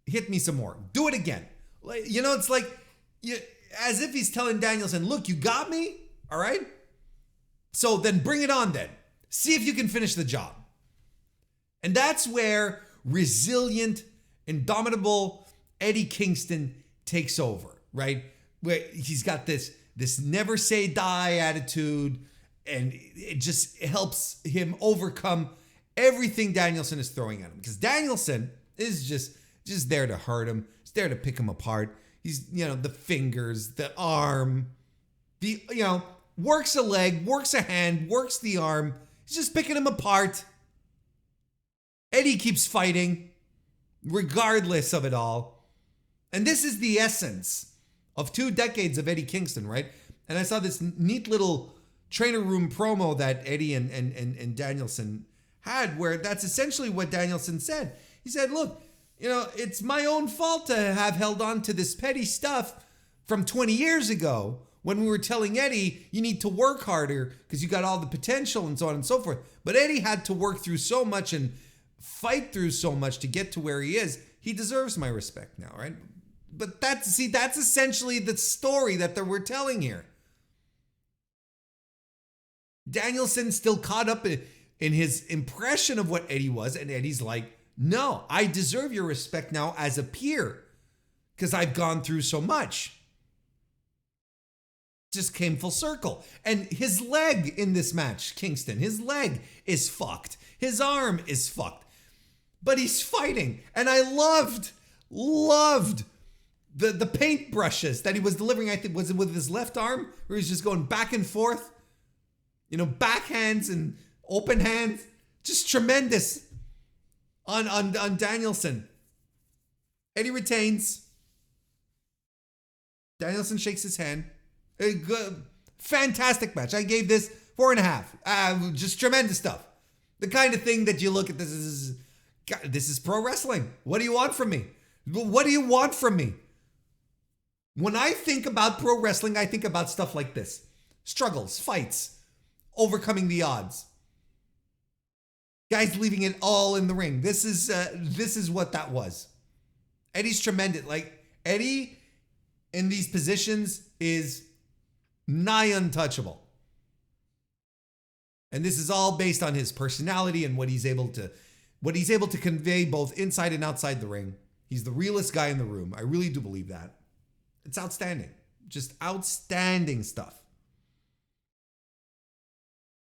hit me some more. Do it again. Like, it's like, as if he's telling Danielson, look, you got me, all right? So then bring it on then. See if you can finish the job. And that's where resilient, indomitable Eddie Kingston takes over, right? Where he's got this never say die attitude, and it just helps him overcome everything Danielson is throwing at him. Because Danielson is just there to hurt him. He's there to pick him apart. He's, the fingers, the arm, works a leg, works a hand, works the arm. He's just picking him apart. Eddie keeps fighting, regardless of it all. And this is the essence of 2 decades of Eddie Kingston, right? And I saw this neat little trainer room promo that Eddie and Danielson had, where that's essentially what Danielson said. He said, look, it's my own fault to have held on to this petty stuff from 20 years ago when we were telling Eddie, you need to work harder because you got all the potential and so on and so forth. But Eddie had to work through so much and fight through so much to get to where he is. He deserves my respect now, right? But that's essentially the story that we're telling here. Danielson still caught up in his impression of what Eddie was, and Eddie's like, no, I deserve your respect now as a peer because I've gone through so much. Just came full circle. And his leg in this match, Kingston, his leg is fucked. His arm is fucked. But he's fighting. And I loved the paint brushes that he was delivering. I think was it with his left arm, where he's just going back and forth. Backhands and open hands. Just tremendous on Danielson. Eddie retains. Danielson shakes his hand. A good, fantastic match. I gave this 4.5. Just tremendous stuff. The kind of thing that you look at, this is pro wrestling. What do you want from me? What do you want from me? When I think about pro wrestling, I think about stuff like this. Struggles, fights, overcoming the odds. Guys leaving it all in the ring. This is what that was. Eddie's tremendous. Like, Eddie in these positions is nigh untouchable. And this is all based on his personality and what he's able to convey both inside and outside the ring. He's the realest guy in the room. I really do believe that. It's outstanding. Just outstanding stuff.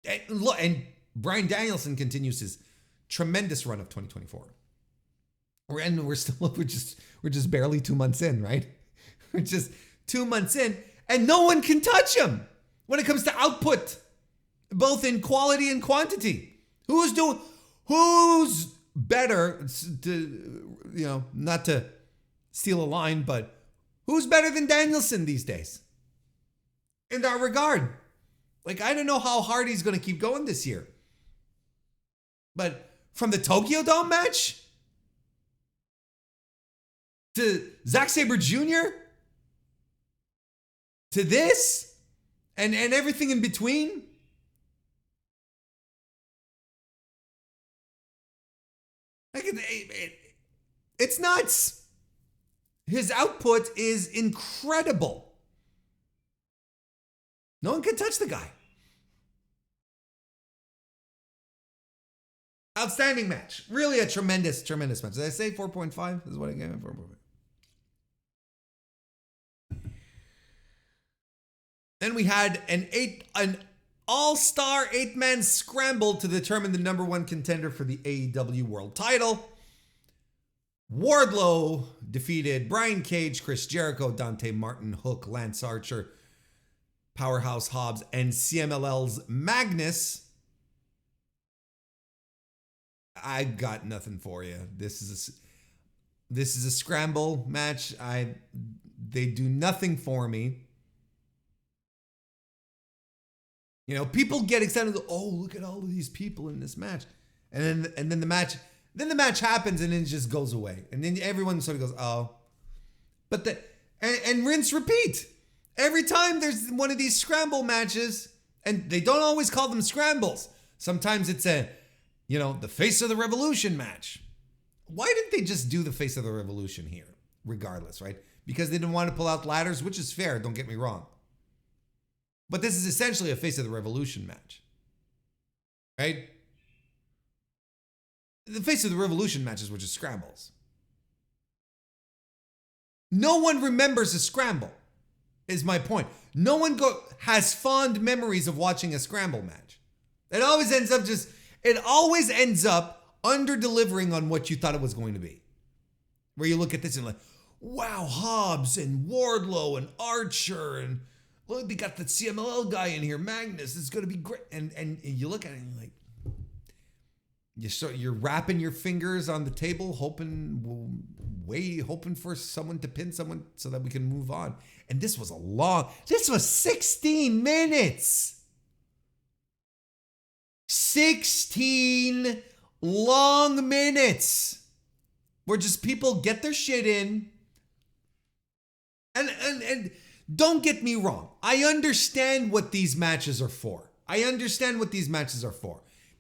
And Bryan Danielson continues his tremendous run of 2024. We're just barely 2 months in, right? We're just 2 months in, and no one can touch him when it comes to output, both in quality and quantity. Who's better to, not to steal a line, but who's better than Danielson these days in that regard? Like, I don't know how hard he's going to keep going this year. But from the Tokyo Dome match to Zack Sabre Jr. to this and everything in between. Like It's nuts. His output is incredible. No one can touch the guy. Outstanding match. Really a tremendous match. Did I say 4.5? This is what I gave it. 4.5. Then we had an all-star 8-man scramble to determine the number one contender for the AEW World Title. Wardlow defeated Brian Cage, Chris Jericho, Dante Martin, Hook, Lance Archer, Powerhouse Hobbs, and CMLL's Magnus. I got nothing for you. This is a scramble match. They do nothing for me. You know, people get excited. Oh, look at all of these people in this match, and then the match happens, and then it just goes away, and then everyone sort of goes, oh, but and rinse repeat. Every time there's one of these scramble matches, and they don't always call them scrambles. Sometimes it's the Face of the Revolution match. Why didn't they just do the Face of the Revolution here, regardless, right? Because they didn't want to pull out ladders, which is fair. Don't get me wrong. But this is essentially a Face of the Revolution match, right? The Face of the Revolution matches were just scrambles. No one remembers a scramble, is my point. No one has fond memories of watching a scramble match. It always ends up under-delivering on what you thought it was going to be. Where you look at this and like, wow, Hobbs and Wardlow and Archer and look, they got the CMLL guy in here, Magnus. It's going to be great. And you look at it and you're like, you're wrapping your fingers on the table, hoping for someone to pin someone so that we can move on. And this was 16 minutes. 16 long minutes where just people get their shit in. And don't get me wrong. I understand what these matches are for. It's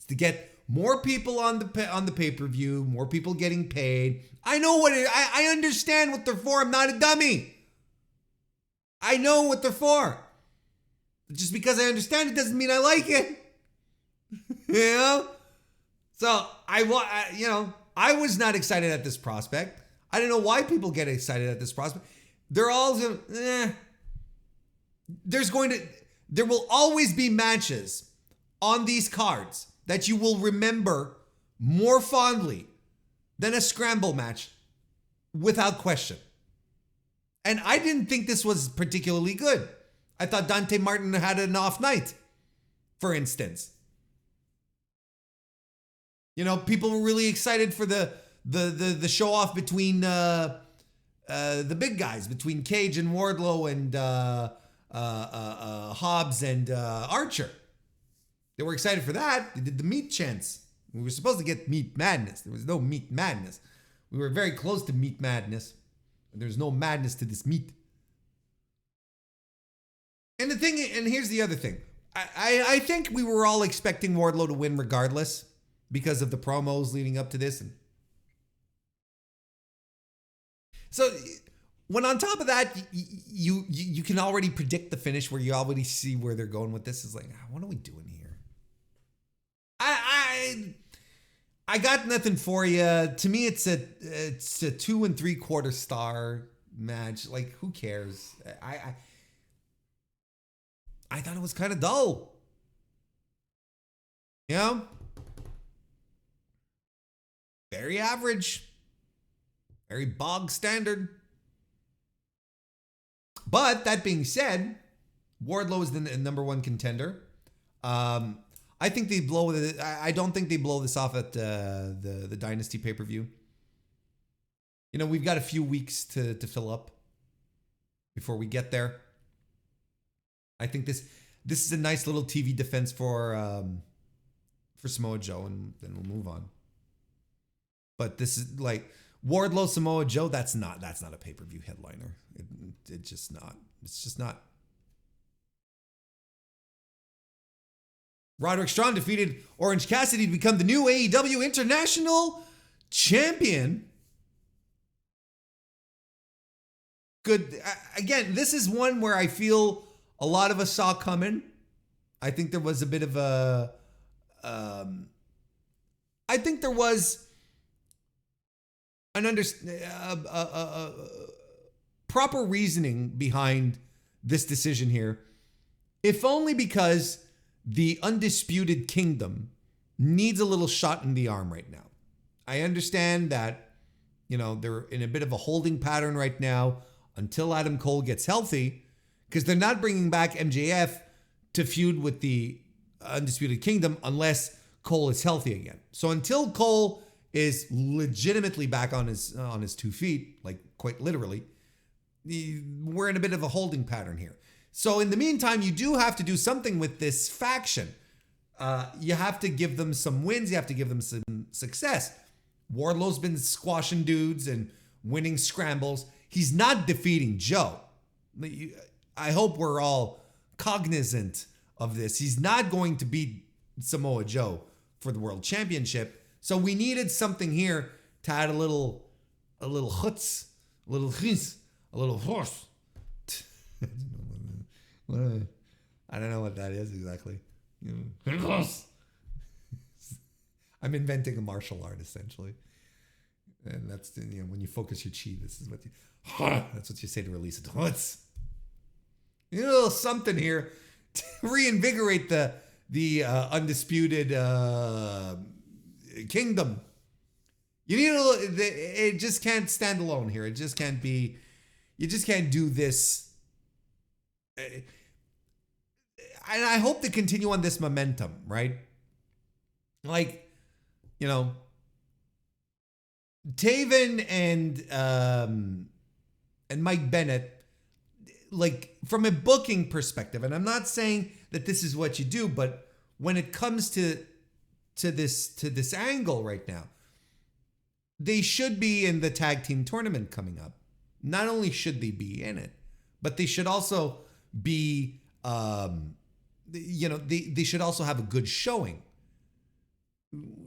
to get more people on the pay-per-view, more people getting paid. I understand what they're for. I'm not a dummy. I know what they're for. Just because I understand it doesn't mean I like it. You know? So I was not excited at this prospect. I don't know why people get excited at this prospect. They're all there will always be matches on these cards that you will remember more fondly than a scramble match, without question. And I didn't think this was particularly good. I thought Dante Martin had an off night, for instance. You know, people were really excited for the show off between the big guys, between Cage and Wardlow and Hobbs and Archer. They were excited for that. They did the meat chants. We were supposed to get meat madness. There was no meat madness. We were very close to meat madness. There's no madness to this meat. And here's the other thing. I think we were all expecting Wardlow to win regardless because of the promos leading up to this. And so when on top of that, you can already predict the finish, where you already see where they're going with this. Is like, what are we doing here? I got nothing for you. To me, it's a 2 3/4 star match. Like, who cares? I thought it was kind of dull. You know? Very average. Very bog standard. But that being said, Wardlow is the number one contender. I think they blow it. I don't think they blow this off at the Dynasty pay-per-view. You know, we've got a few weeks to fill up before we get there. I think this is a nice little TV defense for Samoa Joe, and then we'll move on. But this is like Wardlow, Samoa Joe. That's not a pay-per-view headliner. It's just not. It's just not. Roderick Strong defeated Orange Cassidy to become the new AEW International Champion. good. Again, this is one where I feel a lot of us saw coming. I think there was a bit of a, I think there was an proper reasoning behind this decision here, if only because the Undisputed Kingdom needs a little shot in the arm right now. I understand that, they're in a bit of a holding pattern right now until Adam Cole gets healthy, because they're not bringing back MJF to feud with the Undisputed Kingdom unless Cole is healthy again. So until Cole is legitimately back on his 2 feet, like quite literally, we're in a bit of a holding pattern here. So in the meantime, you do have to do something with this faction. You have to give them some wins. You have to give them some success. Wardlow's been squashing dudes and winning scrambles. He's not defeating Joe. I hope we're all cognizant of this. He's not going to beat Samoa Joe for the World Championship. So we needed something here to add a little chutz, a little horse. I don't know what that is exactly. I'm inventing a martial art essentially, and that's when you focus your chi. This is what that's what you say to release it. What's a little something here to reinvigorate the Undisputed Kingdom. You need a little. It just can't stand alone here. It just can't be. You just can't do this. And I hope to continue on this momentum, right? Like, Taven and Mike Bennett, like from a booking perspective, and I'm not saying that this is what you do, but when it comes to this angle right now, they should be in the tag team tournament coming up. Not only should they be in it, but they should also be, they should also have a good showing.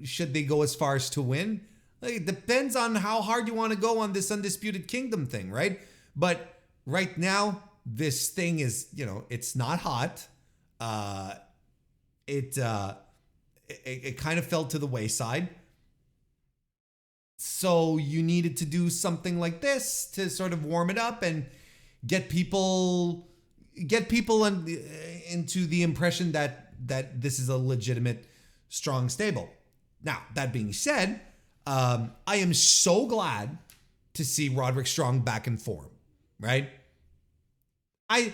Should they go as far as to win? Like, it depends on how hard you want to go on this Undisputed Kingdom thing, right? But right now, this thing is, it's not hot. It kind of fell to the wayside. So you needed to do something like this to sort of warm it up and get people into the impression that this is a legitimate, strong stable. Now, that being said, I am so glad to see Roderick Strong back in form, right? I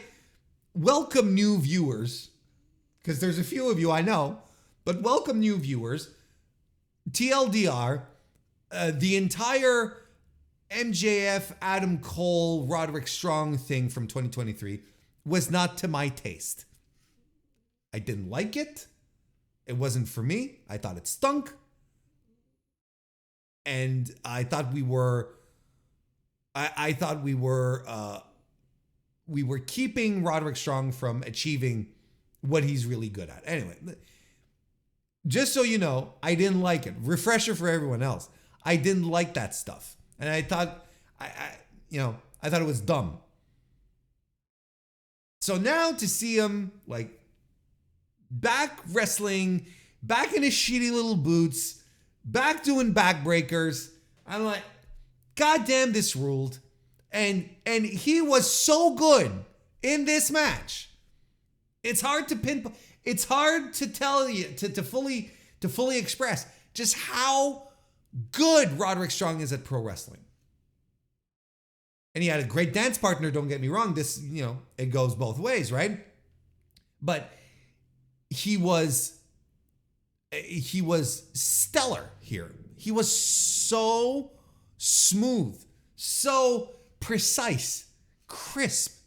welcome new viewers, because there's a few of you I know, but welcome new viewers. TLDR, the entire MJF, Adam Cole, Roderick Strong thing from 2023 was not to my taste. I didn't like it. It wasn't for me. I thought it stunk. And I thought we were keeping Roderick Strong from achieving what he's really good at. Anyway, just so you know, I didn't like it. Refresher for everyone else. I didn't like that stuff. And I thought, I thought it was dumb. So now to see him like back wrestling, back in his shitty little boots, back doing backbreakers, I'm like, God damn, this ruled. And he was so good in this match. It's hard to pinpoint. It's hard to tell you to fully express just how good Roderick Strong is at pro wrestling. And he had a great dance partner, don't get me wrong. This, it goes both ways, right? But he was stellar here. He was so smooth, so precise, crisp.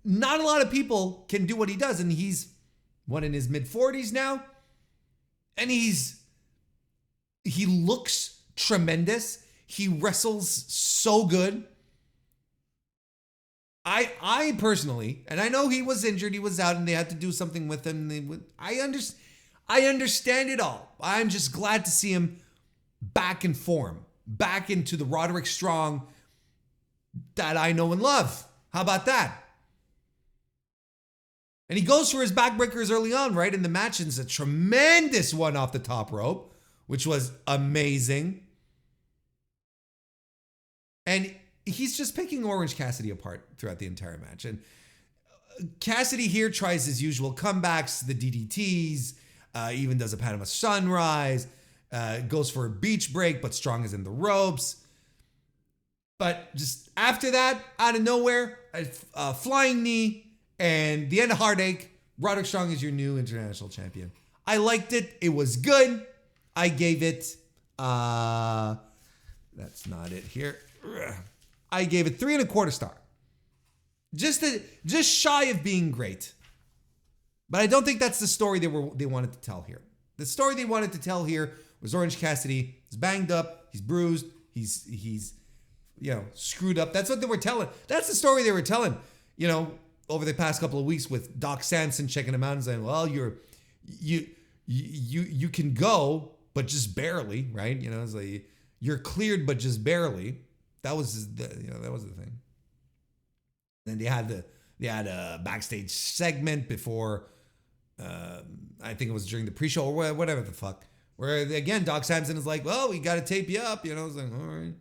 Not a lot of people can do what he does, and he's in his mid-40s now, and he looks tremendous. He wrestles so good. I personally, and I know he was injured, he was out, and they had to do something with him. I understand it all. I'm just glad to see him back in form. back into the Roderick Strong that I know and love. How about that? And he goes for his backbreakers early on, right? In the match, and it's a tremendous one off the top rope, which was amazing. And he's just picking Orange Cassidy apart throughout the entire match. And Cassidy here tries his usual comebacks, the DDTs, even does a Panama Sunrise, goes for a beach break, but Strong is in the ropes. But just after that, out of nowhere, a flying knee, and the end of Heartache. Roderick Strong is your new international champion. I liked it. It was good. I gave it, that's not it here. I gave it 3.25 stars. Just shy of being great. But I don't think that's the story they wanted to tell here. The story they wanted to tell here was Orange Cassidy is banged up, he's bruised, he's screwed up. That's what they were telling. That's the story they were telling, over the past couple of weeks with Doc Samson checking him out and saying, well, you can go, but just barely, right? It's like you're cleared, but just barely. That was the thing. Then they had a backstage segment before, I think it was during the pre-show or whatever the fuck, where again Doc Samson is like, well, we got to tape you up. It's like, all right.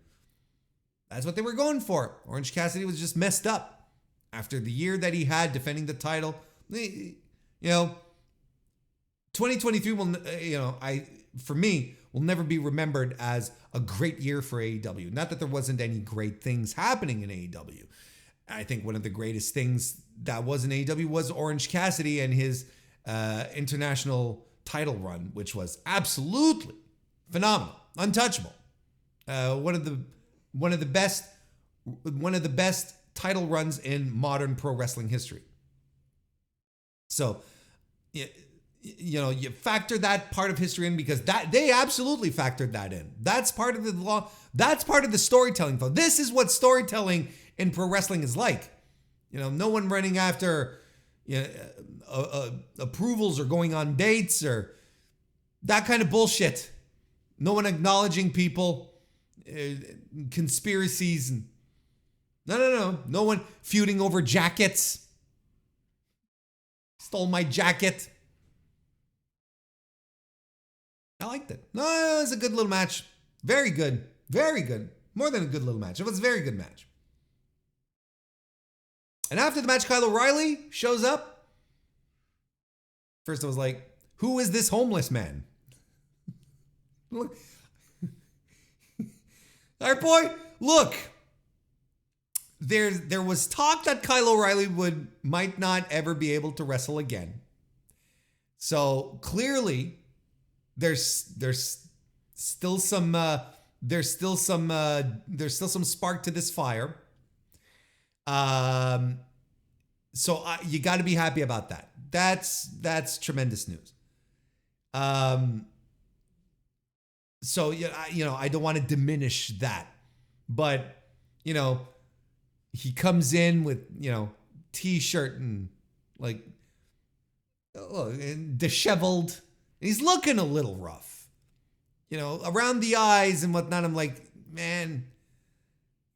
That's what they were going for. Orange Cassidy was just messed up after the year that he had defending the title. 2023 will, for me, will never be remembered as a great year for AEW. Not that there wasn't any great things happening in AEW. I think one of the greatest things that was in AEW was Orange Cassidy and his international title run, which was absolutely phenomenal, untouchable. One of the best title runs in modern pro wrestling history. So, you factor that part of history in, because that they absolutely factored that in. That's part of the law. That's part of the storytelling. This is what storytelling in pro wrestling is like. No one running after approvals or going on dates or that kind of bullshit. No one acknowledging people, conspiracies, and no one feuding over jackets. Stole my jacket. I liked it. No, it was a good little match. Very good. Very good. More than a good little match. It was a very good match. And after the match, Kyle O'Reilly shows up. First I was like, who is this homeless man? Look. All right, boy, look. There was talk that Kyle O'Reilly might not ever be able to wrestle again. So clearly, there's still some spark to this fire. So you got to be happy about that. That's tremendous news. So I don't want to diminish that, but he comes in with t-shirt and like disheveled. He's looking a little rough, around the eyes and whatnot. I'm like, man,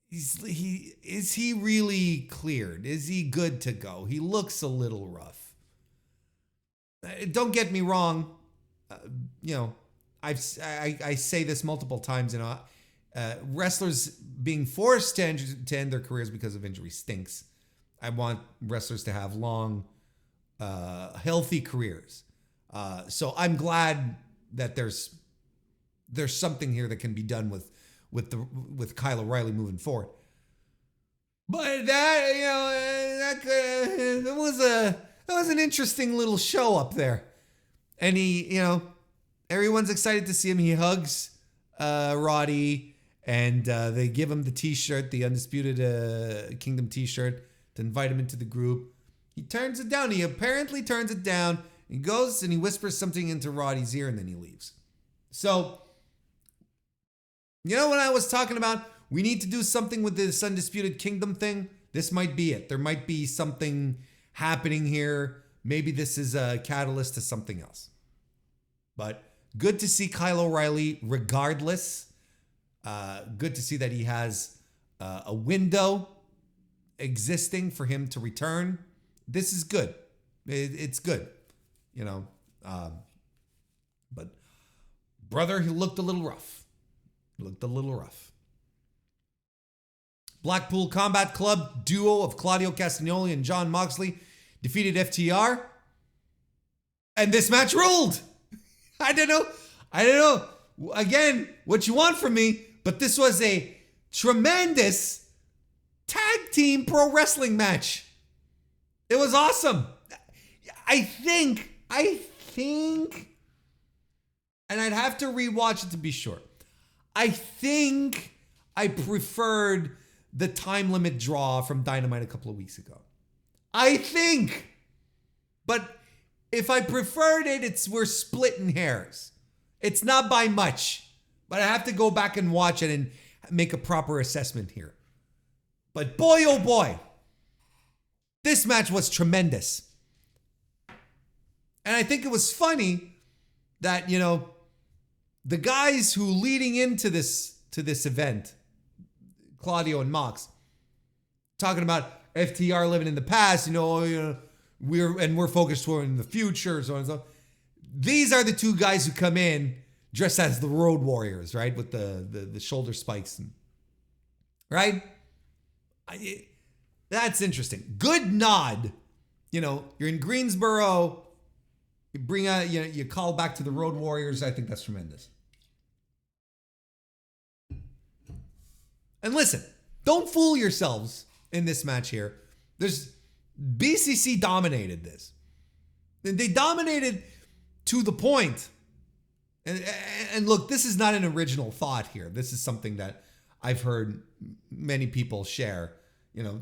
is he really cleared? Is he good to go? He looks a little rough. Don't get me wrong. I say this multiple times. Wrestlers being forced to end their careers because of injury stinks. I want wrestlers to have long, healthy careers. So I'm glad that there's something here that can be done with Kyle O'Reilly moving forward. But that was an interesting little show up there, and he everyone's excited to see him. He hugs Roddy, and they give him the T-shirt, the Undisputed Kingdom T-shirt, to invite him into the group. He turns it down. He apparently turns it down. He goes and he whispers something into Roddy's ear, and then he leaves. So, what I was talking about? We need to do something with this Undisputed Kingdom thing. This might be it. There might be something happening here. Maybe this is a catalyst to something else. But good to see Kyle O'Reilly regardless. Good to see that he has a window existing for him to return. This is good. It's good, you know. But brother, he looked a little rough. Blackpool Combat Club duo of Claudio Castagnoli and Jon Moxley defeated FTR. And this match ruled. I don't know. Again, what you want from me, but this was a tremendous tag team pro wrestling match. It was awesome. I think, and I'd have to rewatch it to be sure. I think I preferred the time limit draw from Dynamite a couple of weeks ago. I think. But if I preferred it, we're splitting hairs. It's not by much. But I have to go back and watch it and make a proper assessment here. But boy, oh boy, this match was tremendous. And I think it was funny that, you know, the guys who leading into this event, Claudio and Mox, talking about FTR living in the past, we're focused toward in the future, so on and so. These are the two guys who come in dressed as the Road Warriors, right, with the shoulder spikes, right? That's interesting. Good nod. You know, you're in Greensboro. You bring out, you call back to the Road Warriors. I think that's tremendous. And listen, don't fool yourselves in this match here. BCC dominated this. They dominated to the point. And look, this is not an original thought here. This is something that I've heard many people share. You know,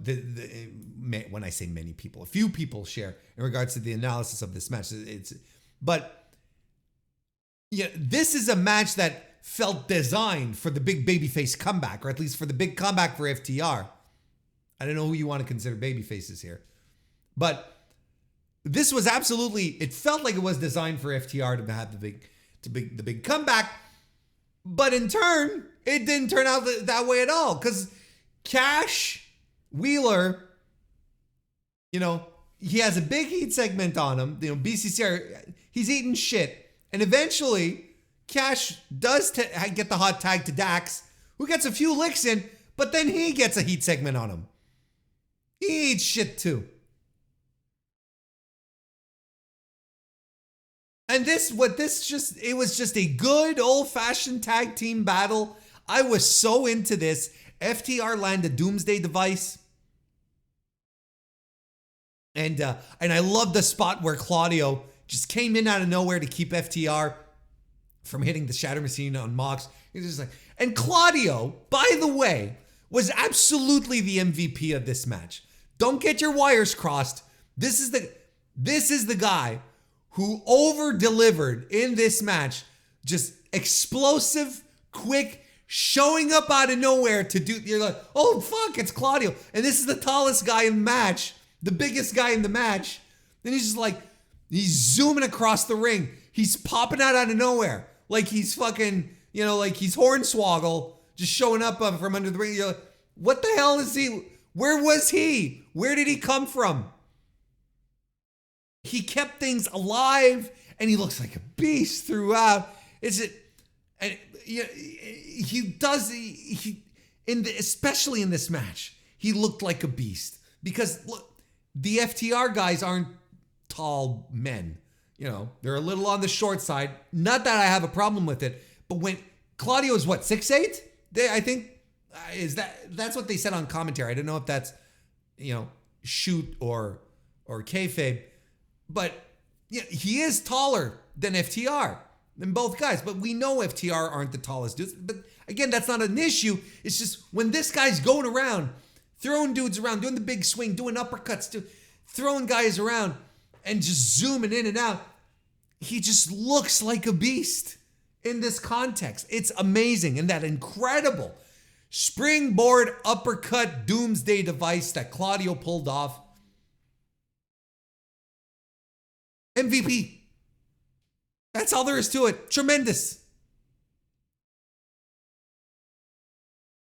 when I say many people, a few people share in regards to the analysis of this match. But this is a match that felt designed for the big babyface comeback, or at least for the big comeback for FTR. I don't know who you want to consider babyfaces here, but this was absolutely. It felt like it was designed for FTR to have the big comeback, but in turn, it didn't turn out that way at all. Because Cash Wheeler, he has a big heat segment on him. BCC, he's eating shit, and eventually Cash does get the hot tag to Dax, who gets a few licks in, but then he gets a heat segment on him. He eats shit too. And it was just a good old-fashioned tag team battle. I was so into this. FTR landed a doomsday device. And I love the spot where Claudio just came in out of nowhere to keep FTR from hitting the Shatter Machine on Mox. He's just like, and Claudio, by the way, was absolutely the MVP of this match. Don't get your wires crossed. This is the guy who over-delivered in this match. Just explosive, quick, showing up out of nowhere to do. You're like, oh fuck, it's Claudio, and this is the tallest guy in the match, the biggest guy in the match. Then he's just like, he's zooming across the ring. He's popping out of nowhere. Like he's fucking, like he's Hornswoggle just showing up from under the ring. You're like, what the hell is he? Where was he? Where did he come from? He kept things alive, and he looks like a beast throughout. Especially in this match, he looked like a beast because look, the FTR guys aren't tall men. They're a little on the short side. Not that I have a problem with it, but when Claudio is 6'8", I think that's what they said on commentary. I don't know if that's shoot or kayfabe, but he is taller than FTR, than both guys. But we know FTR aren't the tallest dudes. But again, that's not an issue. It's just when this guy's going around, throwing dudes around, doing the big swing, doing uppercuts, throwing guys around, and just zooming in and out, he just looks like a beast in this context. It's amazing. And that incredible springboard uppercut doomsday device that Claudio pulled off. MVP. That's all there is to it. Tremendous.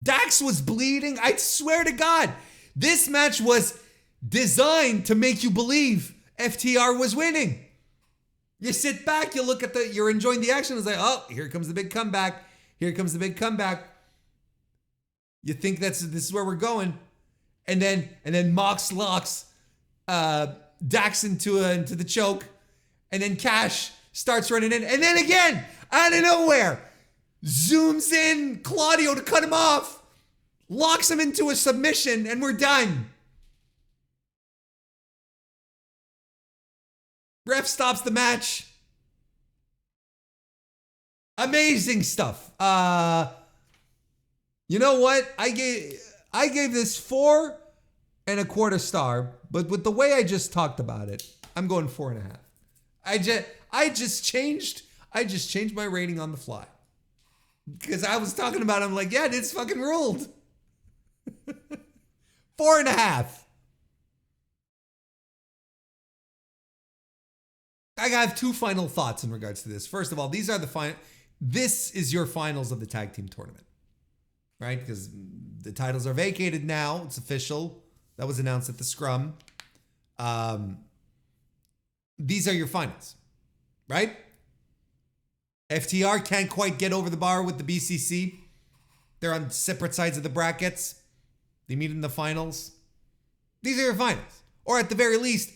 Dax was bleeding. I swear to God, this match was designed to make you believe FTR was winning. You sit back, you look at you're enjoying the action. It's like, oh, here comes the big comeback. Here comes the big comeback. You think this is where we're going. And then Mox locks Dax into the choke. And then Cash starts running in. And then again, out of nowhere, zooms in Claudio to cut him off. Locks him into a submission, and we're done. Ref stops the match. Amazing stuff. You know what? I gave this 4.25 stars, but with the way I just talked about it, I'm going 4.5. I just changed my rating on the fly. Because I was talking about it, I'm like, yeah, it's fucking ruled. 4.5. I have two final thoughts in regards to this. First of all, this is your finals of the tag team tournament, right? Because the titles are vacated now. It's official. That was announced at the scrum. These are your finals, right? FTR can't quite get over the bar with the BCC. They're on separate sides of the brackets. They meet in the finals. These are your finals. Or at the very least,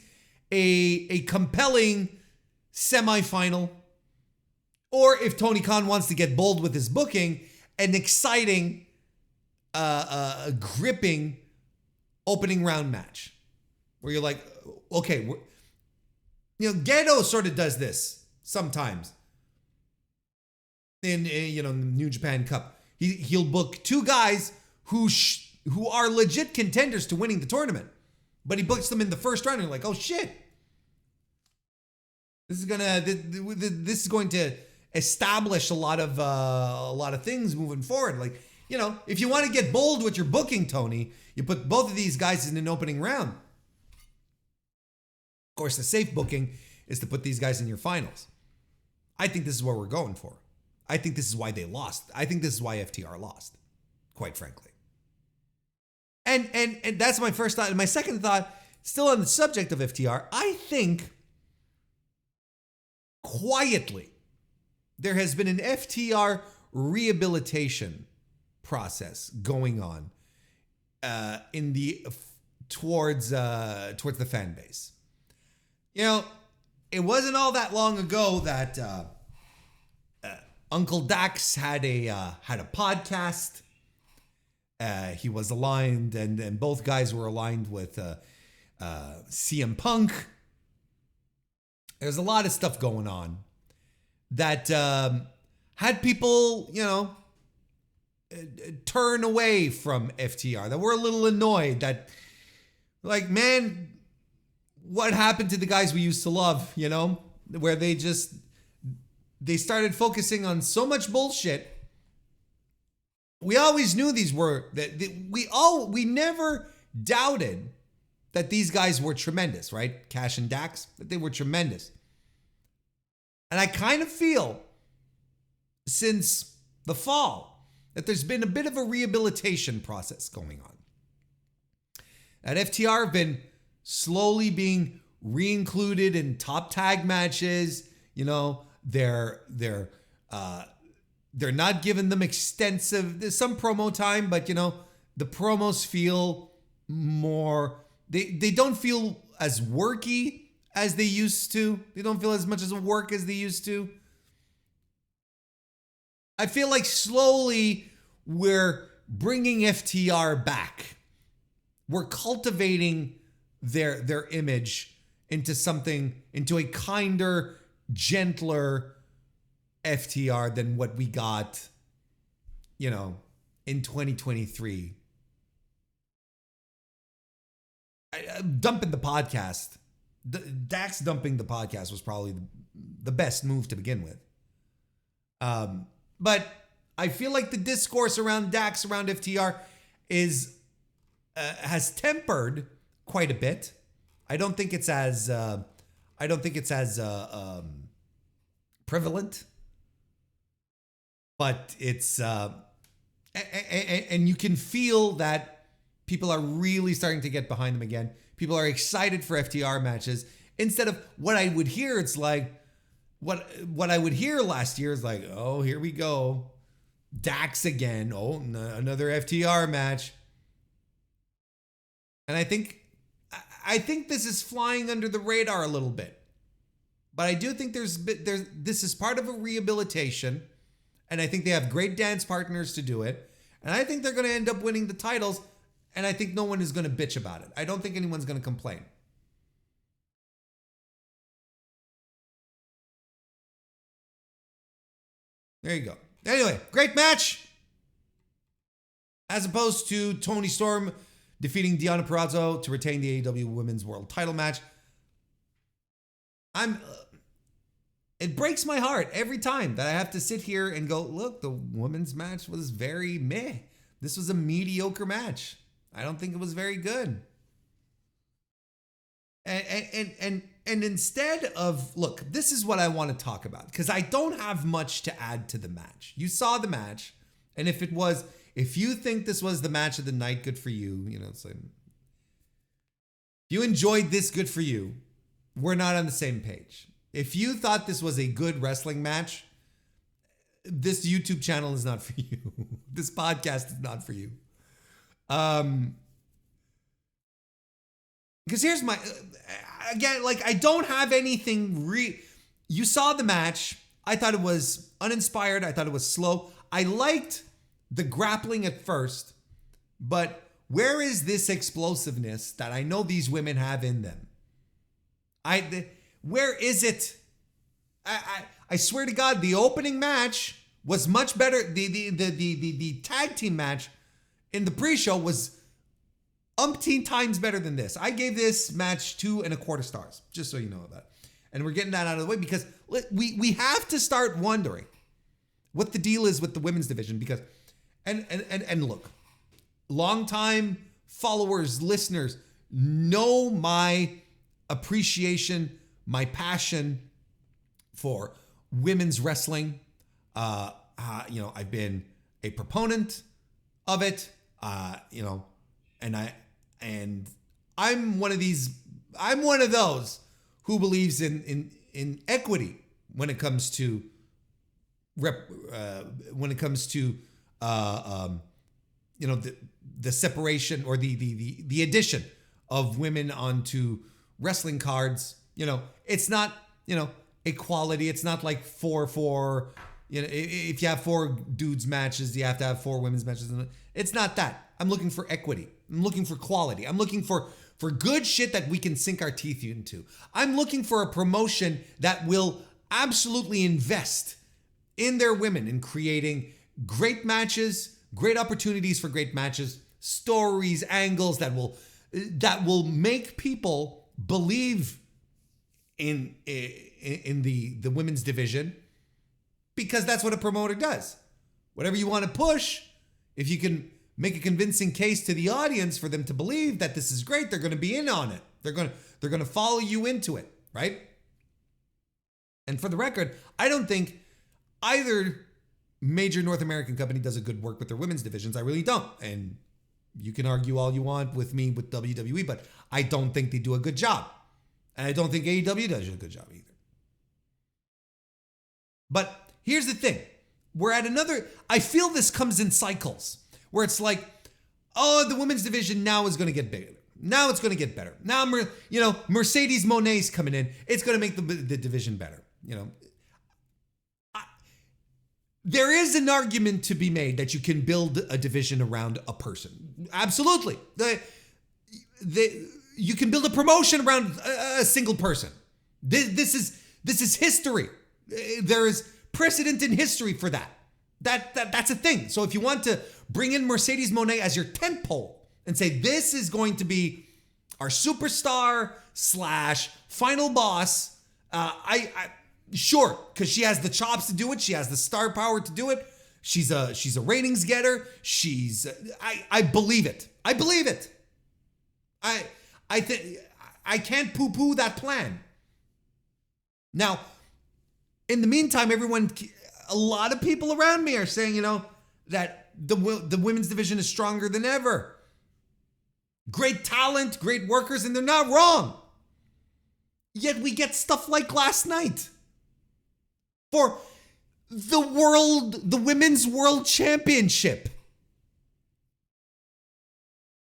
a compelling semifinal. Or if Tony Khan wants to get bold with his booking, an exciting, gripping opening round match. Where you're like, okay, Gedo sort of does this sometimes. In the New Japan Cup. He'll book two guys who are legit contenders to winning the tournament. But he books them in the first round and you're like, oh shit. This is going to establish a lot of things moving forward. Like, if you want to get bold with your booking, Tony, you put both of these guys in an opening round. Of course, the safe booking is to put these guys in your finals. I think this is what we're going for. I think this is why they lost. I think this is why FTR lost, quite frankly. And that's my first thought. And my second thought, still on the subject of FTR, I think quietly there has been an FTR rehabilitation process going on towards the fan base. It wasn't all that long ago that Uncle Dax had a podcast. He was aligned, and both guys were aligned with CM Punk. There's a lot of stuff going on that had people, turn away from FTR, that were a little annoyed that, like, man, what happened to the guys we used to love, where they started focusing on so much bullshit. We always knew we never doubted that these guys were tremendous, right? Cash and Dax, that they were tremendous. And I kind of feel since the fall that there's been a bit of a rehabilitation process going on. At FTR have been slowly being re-included in top tag matches. They're not giving them extensive, there's some promo time, but the promos feel more, they don't feel as worky as they used to. They don't feel as much as a work as they used to. I feel like slowly we're bringing FTR back. We're cultivating their image into a kinder, gentler FTR than what we got, in 2023. Dumping the podcast. Dax dumping the podcast was probably the best move to begin with. But I feel like the discourse around Dax, around FTR, has tempered quite a bit. I don't think it's as prevalent, but it's And you can feel that people are really starting to get behind them again. People are excited for FTR matches. Instead of what I would hear, it's like, what I would hear last year is like, oh, here we go. Dax again. Oh, another FTR match. And I think this is flying under the radar a little bit. But I do think this is part of a rehabilitation. And I think they have great dance partners to do it. And I think they're going to end up winning the titles. And I think no one is going to bitch about it. I don't think anyone's going to complain. There you go. Anyway, great match. As opposed to Toni Storm defeating Deonna Purrazzo to retain the AEW Women's World Title match. It breaks my heart every time that I have to sit here and go, look, the women's match was very meh. This was a mediocre match. I don't think it was very good. And instead of, look, this is what I want to talk about, because I don't have much to add to the match. You saw the match, and if you think this was the match of the night, good for you. You know, it's like, if you enjoyed this, good for you. We're not on the same page. If you thought this was a good wrestling match, this YouTube channel is not for you. This podcast is not for you. Because here's my, again, like, I don't have anything you saw the match. I thought it was uninspired. I thought it was slow. I liked the grappling at first, but where is this explosiveness that I know these women have in them? Where is it? I swear to God, the opening match was much better. The tag team match in the pre-show was umpteen times better than this. I gave this match 2.25 stars, just so you know that. And we're getting that out of the way because we have to start wondering what the deal is with the women's division, because and look, longtime followers, listeners know my appreciation, my passion for women's wrestling. I've been a proponent of it. And I'm one of those who believes in equity when it comes to the separation or the addition of women onto wrestling cards. It's not, equality. It's not like 4-4, if you have 4 dudes matches, you have to have 4 women's matches. It's not that. I'm looking for equity. I'm looking for quality. I'm looking for good shit that we can sink our teeth into. I'm looking for a promotion that will absolutely invest in their women, in creating great matches, great opportunities for great matches, stories, angles that will make people believe in the women's division, because that's what a promoter does. Whatever you want to push, if you can make a convincing case to the audience for them to believe that this is great, they're going to be in on it. They're going to follow you into it, right? And for the record, I don't think either major North American company does a good work with their women's divisions. I really don't. And you can argue all you want with me with WWE, but I don't think they do a good job. And I don't think AEW does a good job either. But here's the thing. I feel this comes in cycles where it's like, oh, the women's division now is going to get bigger. Now it's going to get better. Now, Mercedes Moné's coming in. It's going to make the division better. There is an argument to be made that you can build a division around a person. Absolutely. You can build a promotion around a single person. This is history. There is precedent in history for that. That's a thing. So if you want to bring in Mercedes Moné as your tentpole and say this is going to be our superstar / final boss, sure, because she has the chops to do it. She has the star power to do it. She's a ratings getter. I believe it. I believe it. I think I can't poo-poo that plan. Now, in the meantime, a lot of people around me are saying, that the women's division is stronger than ever. Great talent, great workers, and they're not wrong. Yet we get stuff like last night for the women's world championship.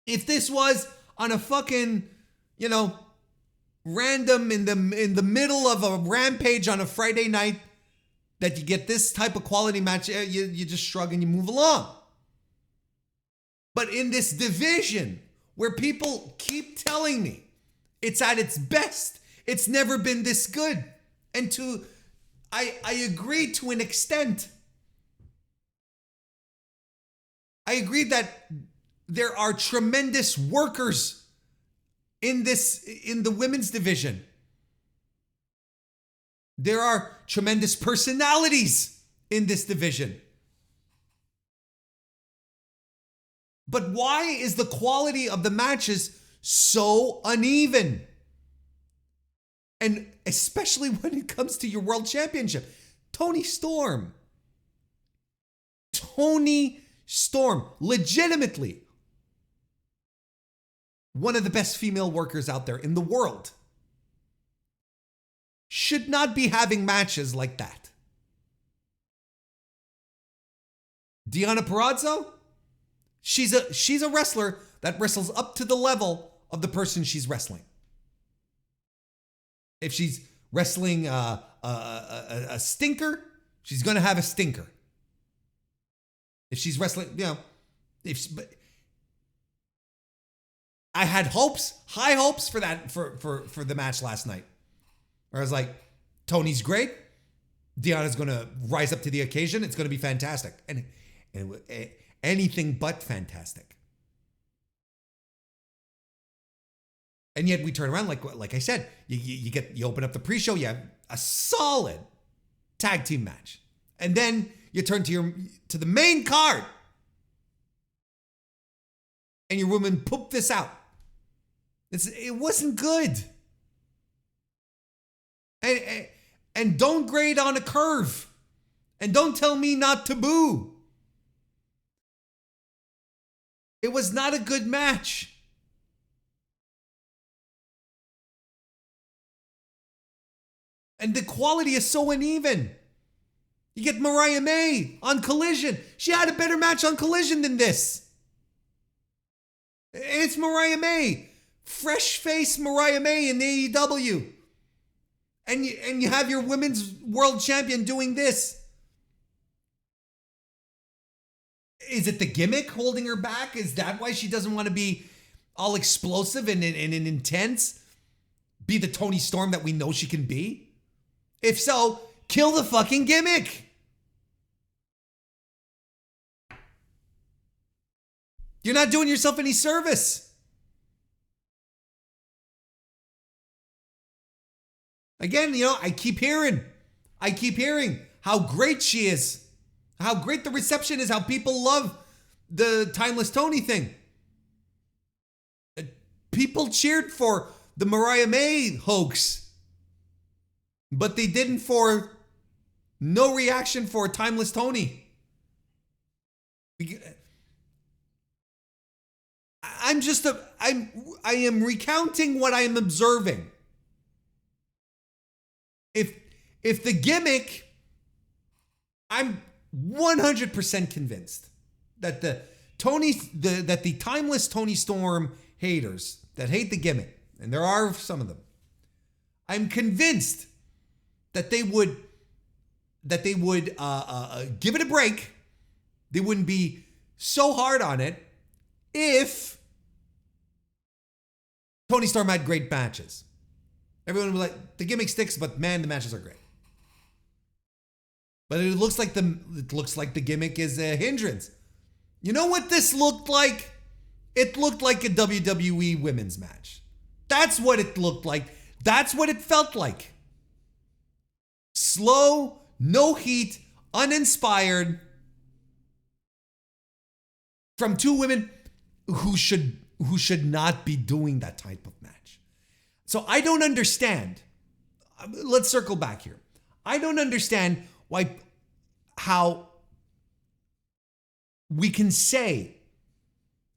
If this was on a fucking, random in the middle of a rampage on a Friday night, that you get this type of quality match, you just shrug and you move along. But in this division, where people keep telling me it's at its best, it's never been this good. And I agree to an extent. I agree that there are tremendous workers in the women's division. There are tremendous personalities in this division. But why is the quality of the matches so uneven? And especially when it comes to your world championship. Toni Storm, legitimately one of the best female workers out there in the world, should not be having matches like that. Deonna Purrazzo, she's a wrestler that wrestles up to the level of the person she's wrestling. If she's wrestling a stinker, she's going to have a stinker. If she's wrestling, but I had high hopes for that, for the match last night. Where I was like, Tony's great. Deonna's going to rise up to the occasion. It's going to be fantastic. And anything but fantastic. And yet we turn around, like I said, you open up the pre-show, you have a solid tag team match. And then you turn to the main card. And your women poop this out. It wasn't good. And don't grade on a curve. And don't tell me not to boo. It was not a good match. And the quality is so uneven. You get Mariah May on Collision. She had a better match on Collision than this. And it's Mariah May. Fresh face Mariah May in AEW. And you have your women's world champion doing this. Is it the gimmick holding her back? Is that why she doesn't want to be all explosive and intense? Be the Toni Storm that we know she can be? If so, kill the fucking gimmick. You're not doing yourself any service. Again, I keep hearing how great she is, how great the reception is, how people love the Timeless Tony thing. People cheered for the Mariah May hoax, but they didn't for no reaction for Timeless Tony. I am recounting what I am observing. If the gimmick, I'm 100% convinced that the Timeless Toni Storm haters that hate the gimmick, and there are some of them, I'm convinced that they would give it a break. They wouldn't be so hard on it if Toni Storm had great matches. Everyone would be like, the gimmick sticks, but man, the matches are great. But it looks like the gimmick is a hindrance. You know what this looked like? It looked like a WWE women's match. That's what it looked like. That's what it felt like. Slow, no heat, uninspired, from two women who should not be doing that type of match. So I don't understand. Let's circle back here. I don't understand how we can say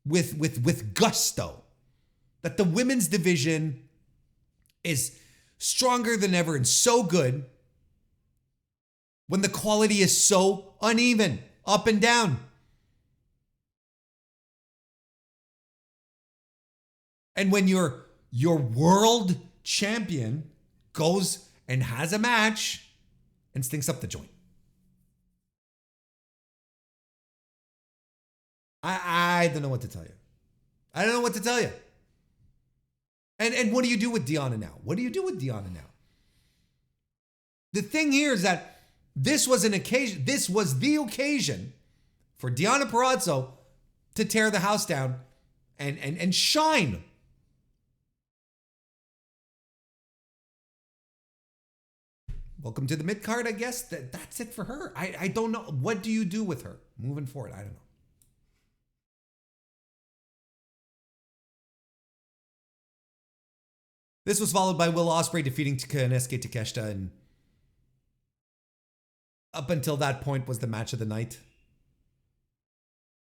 with gusto that the women's division is stronger than ever and so good when the quality is so uneven, up and down. And when your world champion goes and has a match and stinks up the joint. I don't know what to tell you. I don't know what to tell you. And what do you do with Deonna now? What do you do with Deonna now? The thing here is that this was the occasion for Deonna Purrazzo to tear the house down and shine. Welcome to the mid-card, I guess. That's it for her. I don't know. What do you do with her moving forward? I don't know. This was followed by Will Ospreay defeating Konosuke Takeshita, and up until that point was the match of the night.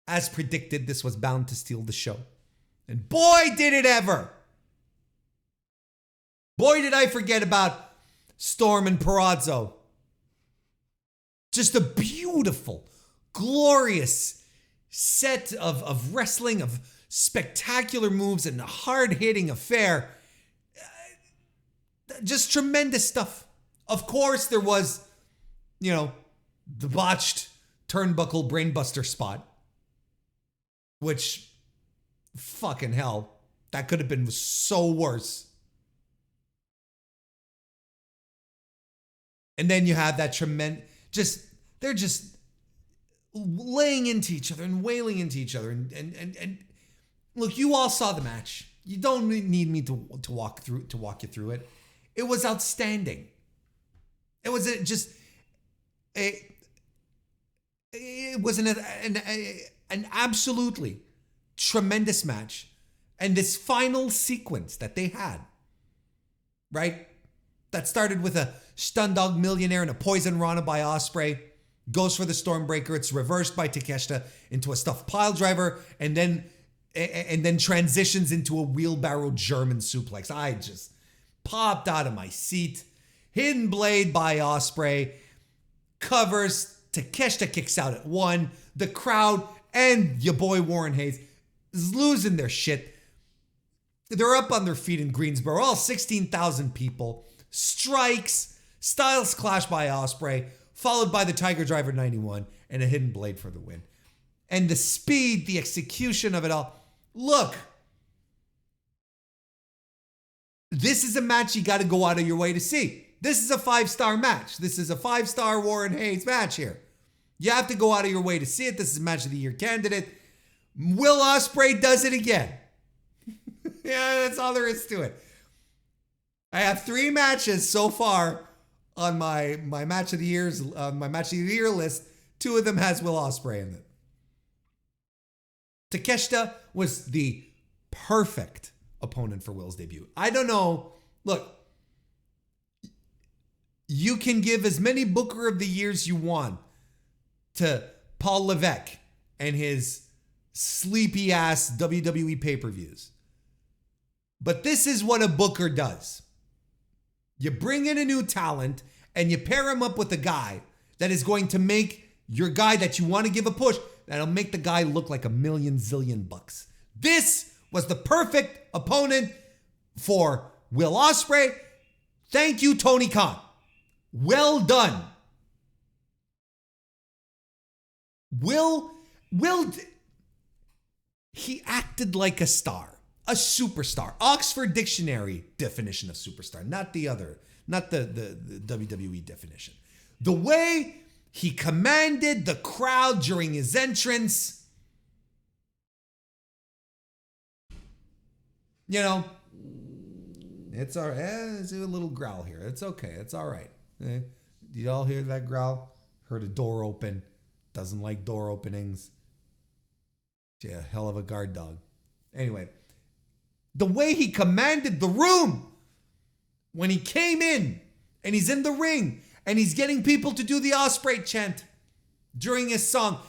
As predicted, this was bound to steal the show. And boy, did it ever! Boy, did I forget about Storm and Purrazzo. Just a beautiful, glorious set of wrestling, of spectacular moves and a hard-hitting affair. Just tremendous stuff. Of course, there was, the botched turnbuckle brainbuster spot, which, fucking hell, that could have been so worse. And then you have that they're just laying into each other and wailing into each other. And look, you all saw the match. You don't need me to walk you through it. It was outstanding. It was an absolutely tremendous match. And this final sequence that they had, right? That started with a stun dog millionaire and a poison rana by Ospreay. Goes for the Stormbreaker. It's reversed by Takeshita into a stuffed pile driver, and then transitions into a wheelbarrow German suplex. I just popped out of my seat. Hidden blade by Ospreay. Covers. Takeshita kicks out at 1. The crowd and your boy Warren Hayes is losing their shit. They're up on their feet in Greensboro. All 16,000 people. Strikes. Styles clash by Ospreay. Followed by the Tiger Driver 91 and a hidden blade for the win. And the speed, the execution of it all. Look. This is a match you got to go out of your way to see. This is a 5-star match. This is a 5-star Warren Hayes match here. You have to go out of your way to see it. This is match of the year candidate. Will Ospreay does it again. Yeah, that's all there is to it. I have 3 matches so far on my match of the year list. 2 of them has Will Ospreay in it. Takeshita was the perfect opponent for Will's debut. I don't know. Look, you can give as many Booker of the Years you want to Paul Levesque and his sleepy ass WWE pay-per-views. But this is what a Booker does. You bring in a new talent and you pair him up with a guy that is going to make your guy that you want to give a push, that'll make the guy look like $1,000,000,000. This was the perfect opponent for Will Ospreay. Thank you, Tony Khan. Well done. Will, he acted like a star, a superstar. Oxford Dictionary definition of superstar, not the WWE definition. The way he commanded the crowd during his entrance, it's all right. It's a little growl here. It's okay. It's all right. Did you all hear that growl? Heard a door open. Doesn't like door openings. Yeah, hell of a guard dog. Anyway, the way he commanded the room when he came in and he's in the ring and he's getting people to do the Ospreay chant during his song.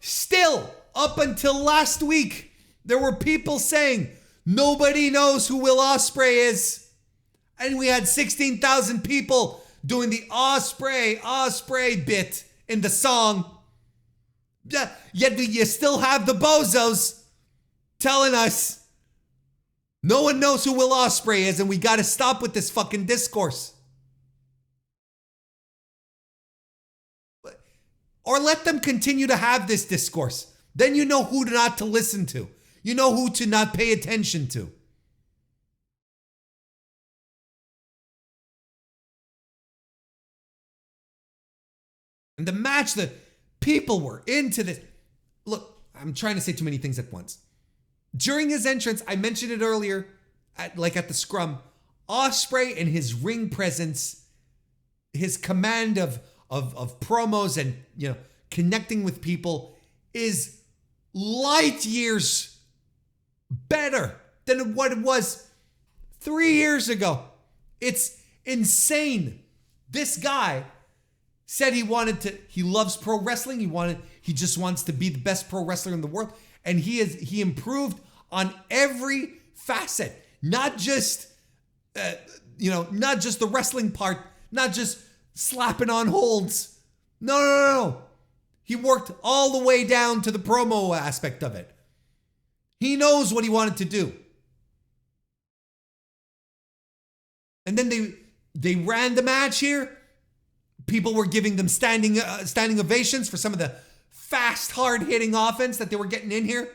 still, up until last week, there were people saying nobody knows who Will Ospreay is. And we had 16,000 people doing the Ospreay bit in the song. Yet you still have the bozos telling us no one knows who Will Ospreay is, and we got to stop with this fucking discourse. Or let them continue to have this discourse. Then you know who not to listen to. You know who to not pay attention to. And the match, that people were into this. Look, I'm trying to say too many things at once. During his entrance, I mentioned it earlier, at the scrum, Ospreay and his ring presence, his command of promos and, connecting with people is light years better than what it was 3 years ago. It's insane. This guy said he loves pro wrestling. He just wants to be the best pro wrestler in the world. And he improved on every facet, not just the wrestling part, not just slapping on holds. No. He worked all the way down to the promo aspect of it. He knows what he wanted to do. And then they ran the match here. People were giving them standing ovations for some of the fast, hard-hitting offense that they were getting in here.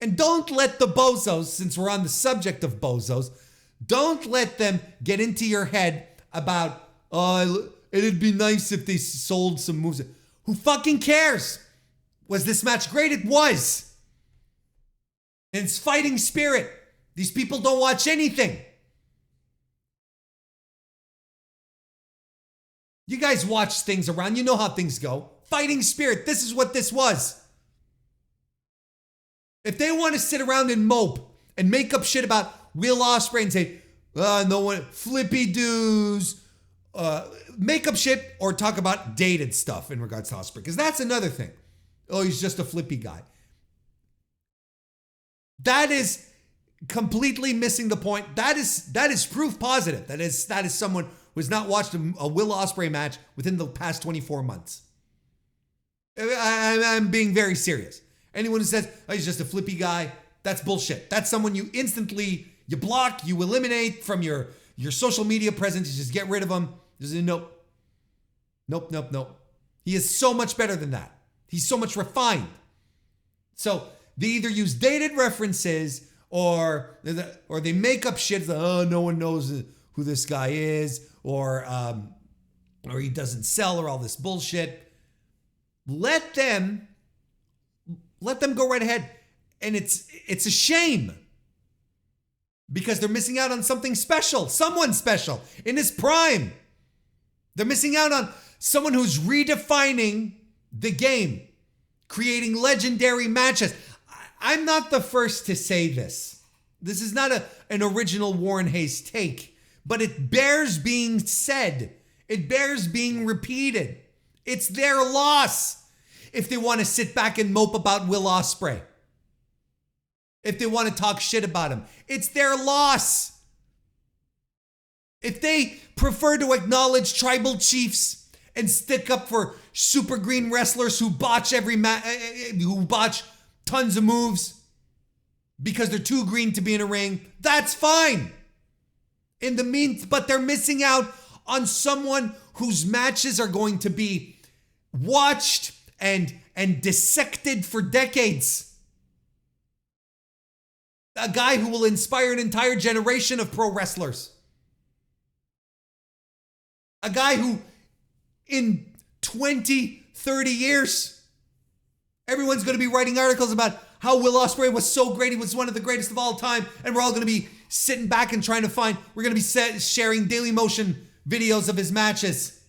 And don't let the bozos, since we're on the subject of bozos, don't let them get into your head about, it'd be nice if they sold some moves. Who fucking cares? Was this match great? It was. And it's fighting spirit. These people don't watch anything. You guys watch things around. You know how things go. Fighting spirit. This is what this was. If they want to sit around and mope and make up shit about Will Ospreay and say, no one, flippy doos, make up shit or talk about dated stuff in regards to Ospreay. Because that's another thing. Oh, he's just a flippy guy. That is completely missing the point. That is proof positive. That is someone who has not watched a Will Ospreay match within the past 24 months. I'm being very serious. Anyone who says, oh, he's just a flippy guy, that's bullshit. That's someone you block, you eliminate from your social media presence. You just get rid of him. Nope. He is so much better than that. He's so much refined. So they either use dated references or they make up shit. No one knows who this guy is, or he doesn't sell, or all this bullshit. Let them go right ahead. And it's a shame because they're missing out on something special, someone special in his prime. They're missing out on someone who's redefining the game, creating legendary matches. I'm not the first to say this. This is not an original Warren Hayes take, but it bears being said. It bears being repeated. It's their loss if they want to sit back and mope about Will Ospreay. If they want to talk shit about him, it's their loss. If they prefer to acknowledge tribal chiefs and stick up for super green wrestlers who botch who botch tons of moves because they're too green to be in a ring, that's fine. But they're missing out on someone whose matches are going to be watched and dissected for decades. A guy who will inspire an entire generation of pro wrestlers. A guy who in 20, 30 years, everyone's going to be writing articles about how Will Ospreay was so great. He was one of the greatest of all time. And we're all going to be sitting back and trying to we're going to be sharing Daily Motion videos of his matches.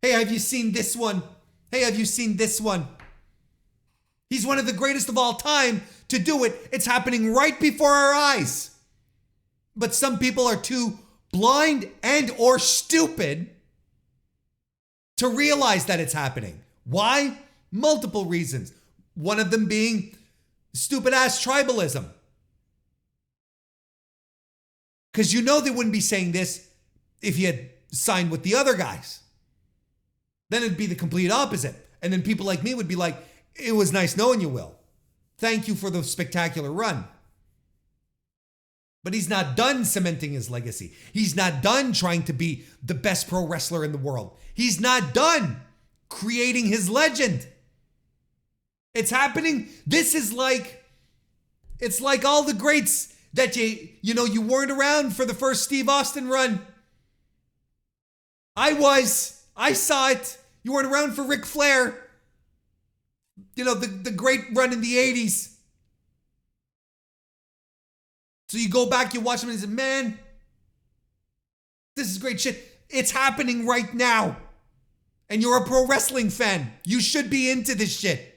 Hey, have you seen this one? Hey, have you seen this one? He's one of the greatest of all time to do it. It's happening right before our eyes. But some people are too blind and or stupid to realize that it's happening. Why? Multiple reasons. One of them being stupid ass tribalism. Because you know they wouldn't be saying this if he had signed with the other guys. Then it'd be the complete opposite. And then people like me would be like, it was nice knowing you, Will. Thank you for the spectacular run. But he's not done cementing his legacy. He's not done trying to be the best pro wrestler in the world. He's not done creating his legend. It's happening. This is like, it's like all the greats that you weren't around for the first Steve Austin run. I saw it. You weren't around for Ric Flair. The great run in the 80s. So you go back, you watch them and you say, man, this is great shit. It's happening right now. And you're a pro wrestling fan. You should be into this shit.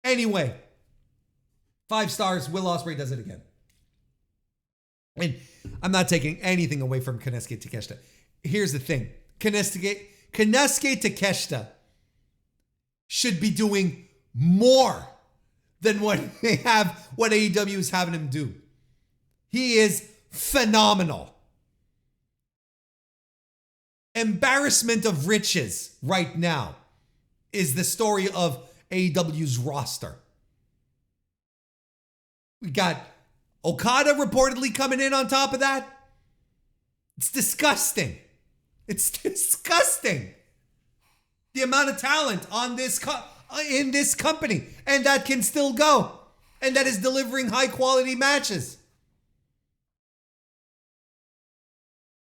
Anyway, 5 stars, Will Ospreay does it again. And I'm not taking anything away from Konosuke Takeshita. Here's the thing. Konosuke Takeshita should be doing more than what AEW is having him do. He is phenomenal. Embarrassment of riches right now is the story of AEW's roster. We got Okada reportedly coming in on top of that. It's disgusting. It's disgusting. The amount of talent on in this company, and that can still go, and that is delivering high quality matches.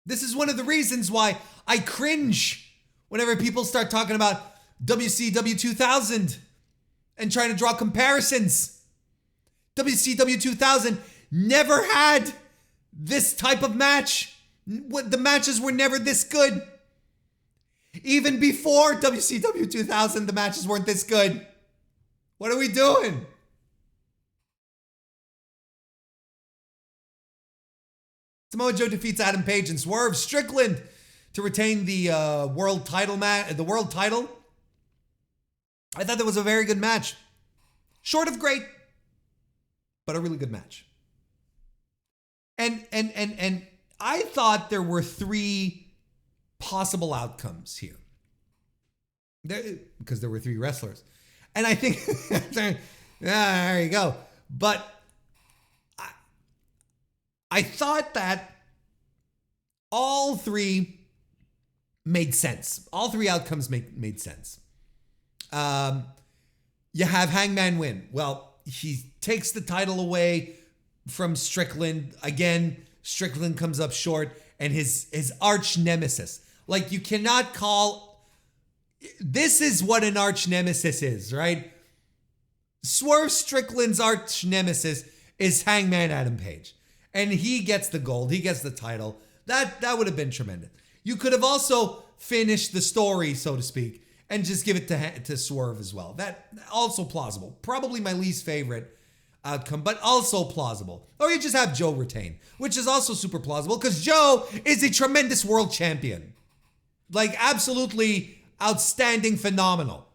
This is one of the reasons why I cringe whenever people start talking about WCW 2000 and trying to draw comparisons. WCW 2000 never had this type of match. The matches were never this good. Even before WCW 2000, the matches weren't this good. What are we doing? Samoa Joe defeats Adam Page and Swerve Strickland to retain the world title. I thought that was a very good match. Short of great, but a really good match. And I thought there were 3 possible outcomes here. Because there were 3 wrestlers. And I think, there you go. But I thought that all 3 made sense. All 3 outcomes made sense. You have Hangman win. Well, he takes the title away from Strickland. Again, Strickland comes up short, and his arch nemesis. Like, you cannot call... This is what an arch nemesis is, right? Swerve Strickland's arch nemesis is Hangman Adam Page. And he gets the gold. He gets the title. That would have been tremendous. You could have also finished the story, so to speak, and just give it to Swerve as well. That also plausible. Probably my least favorite outcome, but also plausible. Or you just have Joe retain, which is also super plausible because Joe is a tremendous world champion. Like, absolutely outstanding, phenomenal.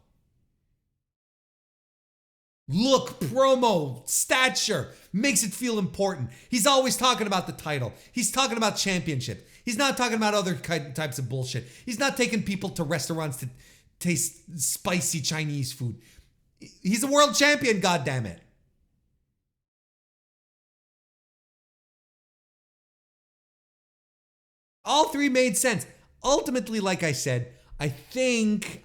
Look, promo, stature, makes it feel important. He's always talking about the title. He's talking about championship. He's not talking about other types of bullshit. He's not taking people to restaurants to taste spicy Chinese food. He's a world champion, goddammit. All 3 made sense. Ultimately, like I said, I think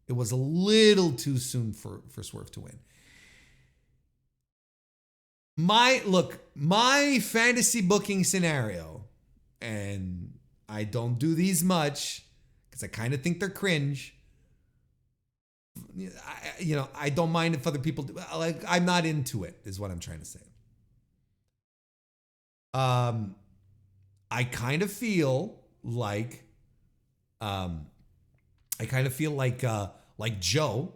it was a little too soon for Swerve to win. My fantasy booking scenario, and I don't do these much because I kind of think they're cringe. I don't mind if other people do. Like, I'm not into it, is what I'm trying to say. I kind of feel like Joe,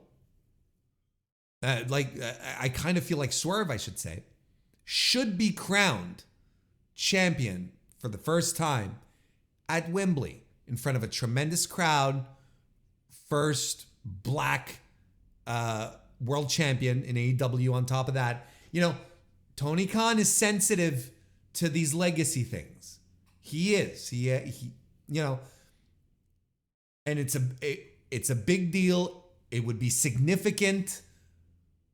I kind of feel like Swerve, I should say, should be crowned champion for the first time at Wembley in front of a tremendous crowd. First black world champion in AEW on top of that. You know, Tony Khan is sensitive to these legacy things. He is. He you know, and it's a big deal. It would be significant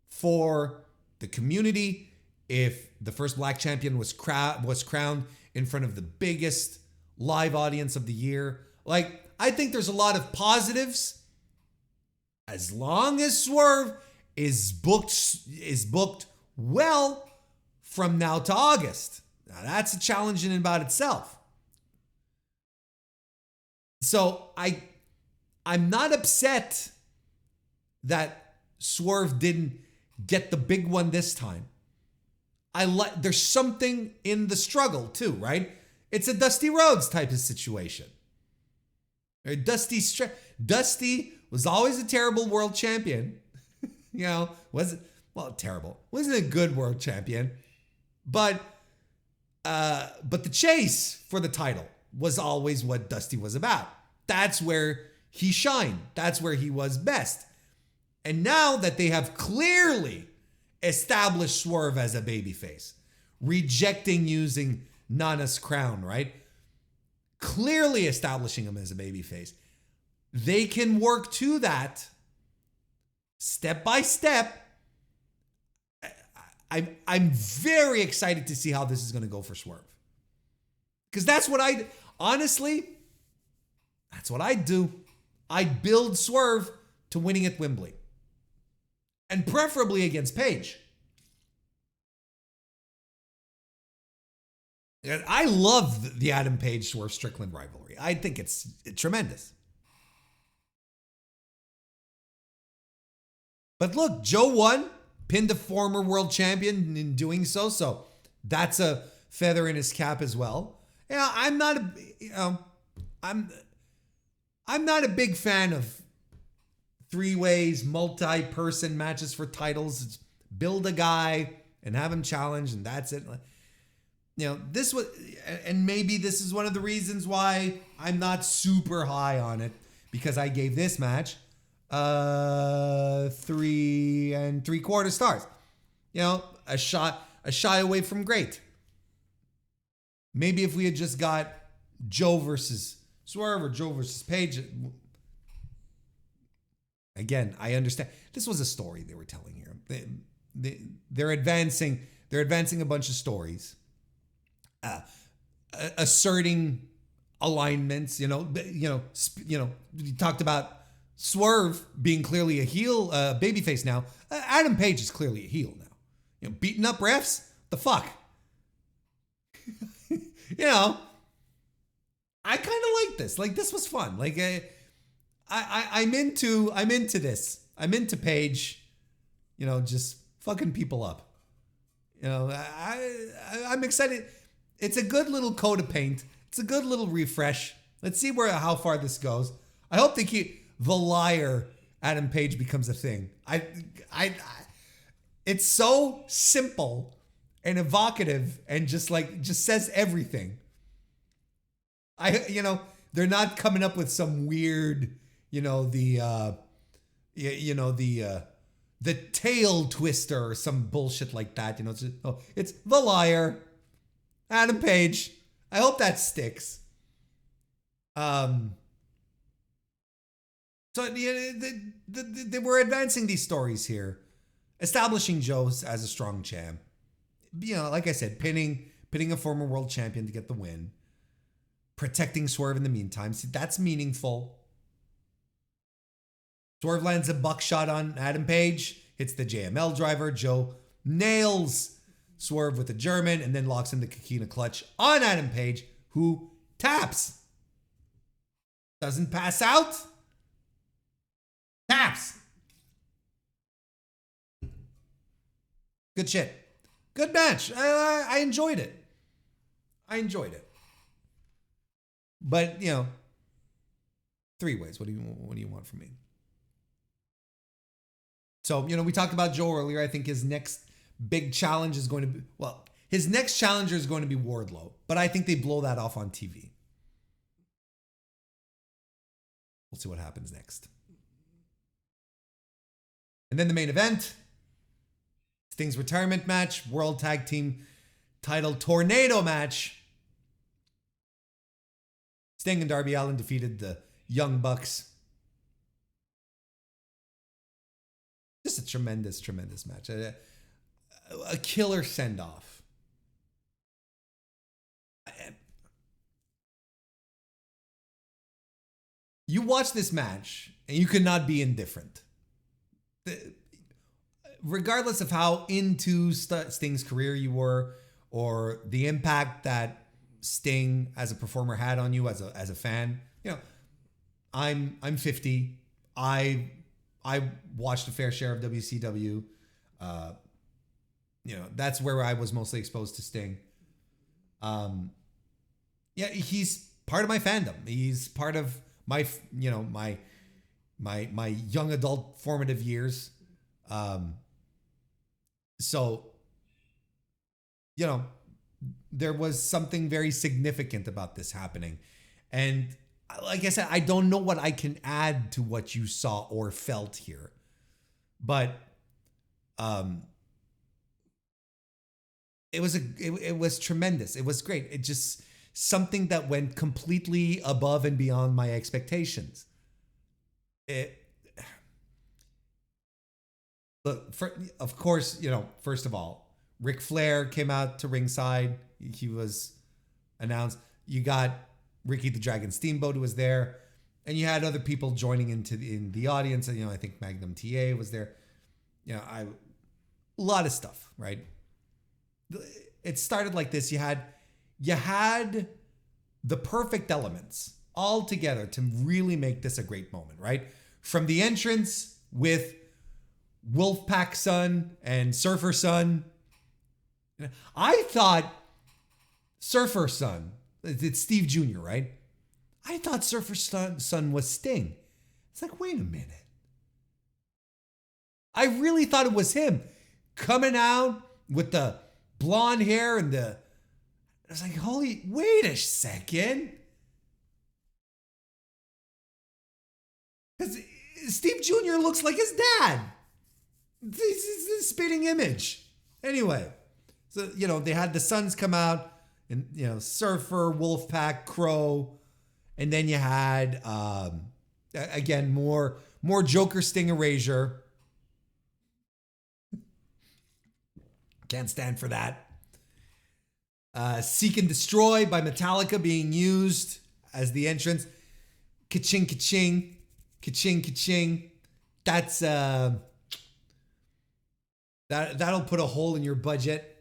for the community if the first black champion was crowned in front of the biggest live audience of the year. Like, I think there's a lot of positives as long as Swerve is booked well from now to August. Now that's a challenge in and about itself. So I'm not upset that Swerve didn't get the big one this time. There's something in the struggle too, right? It's a Dusty Rhodes type of situation. Dusty was always a terrible world champion. You know, terrible. Wasn't a good world champion. But the chase for the title was always what Dusty was about. That's where he shined. That's where he was best. And now that they have clearly established Swerve as a babyface, rejecting using Nana's crown, right? Clearly establishing him as a babyface. They can work to that step by step. I'm very excited to see how this is going to go for Swerve. Because that's what that's what I do. I build Swerve to winning at Wembley. And preferably against Paige. And I love the Adam Page Swerve Strickland rivalry. I think it's tremendous. But look, Joe won, pinned a former world champion in doing so. So that's a feather in his cap as well. Yeah, I'm not a big fan of three-ways, multi-person matches for titles. It's build a guy and have him challenge, and that's it. You know, this was, and maybe this is one of the reasons why I'm not super high on it, because I gave this match 3 3/4 stars. You know, a shy away from great. Maybe if we had just got Joe versus Swerve or Joe versus Paige. Again, I understand. This was a story they were telling here. They're advancing a bunch of stories, asserting alignments. You talked about Swerve being clearly a heel, babyface now. Adam Page is clearly a heel now. You know, beating up refs. The fuck. You know, I kind of like this. Like, this was fun. Like, I'm into this. I'm into Paige, you know, just fucking people up. You know, I'm excited. It's a good little coat of paint. It's a good little refresh. Let's see how far this goes. I hope they keep the liar Adam Page becomes a thing. It's so simple and evocative and just says everything. They're not coming up with some weird, the tail twister or some bullshit like that. It's the liar, Adam Page. I hope that sticks. So they were advancing these stories here, establishing Joe as a strong champ. Like I said, pinning a former world champion to get the win, protecting Swerve in the meantime. See, that's meaningful. Swerve lands a buckshot on Adam Page, hits the JML driver. Joe nails Swerve with a German and then locks in the Coquina clutch on Adam Page, who taps. Doesn't pass out. Taps. Good shit. Good match. I enjoyed it. But, 3 ways. What do you want from me? So, we talked about Joe earlier. I think his next big challenge is going to be, his next challenger is going to be Wardlow. But I think they blow that off on TV. We'll see what happens next. And then the main event, Sting's retirement match, World Tag Team Title Tornado match. Sting and Darby Allin defeated the Young Bucks. Just a tremendous, tremendous match. A killer send-off. You watch this match, and you cannot be indifferent. Regardless of how into Sting's career you were, or the impact that Sting as a performer had on you as a fan, you know, I'm 50. I watched a fair share of WCW. You know, that's where I was mostly exposed to Sting. Yeah, he's part of my fandom. He's part of my, you know, my young adult formative years. So, you know, there was something very significant about this happening. And like I said, I don't know what I can add to what you saw or felt here. But it was tremendous. It was great. It just something that went completely above and beyond my expectations. Of course, you know, first of all, Ric Flair came out to ringside. He was announced. You got Ricky the Dragon Steamboat who was there, and you had other people joining in the audience. And, you know, I think Magnum TA was there. You know, a lot of stuff, right? It started like this. You had the perfect elements all together to really make this a great moment, right? From the entrance with Wolfpack Son and Surfer Son. I thought Surfer Son, it's Steve Jr., right? I thought Surfer Son was Sting. It's like, wait a minute. I really thought it was him coming out with the blonde hair and I was like, wait a second. Because Steve Jr. looks like his dad. This is a spitting image. Anyway, so, you know, they had the Sons come out and, you know, Surfer, Wolfpack, Crow. And then you had, again, more Joker Sting erasure. Can't stand for that. Seek and Destroy by Metallica being used as the entrance. Ka-ching, ka-ching. Ka-ching, ka-ching. That's, that'll put a hole in your budget.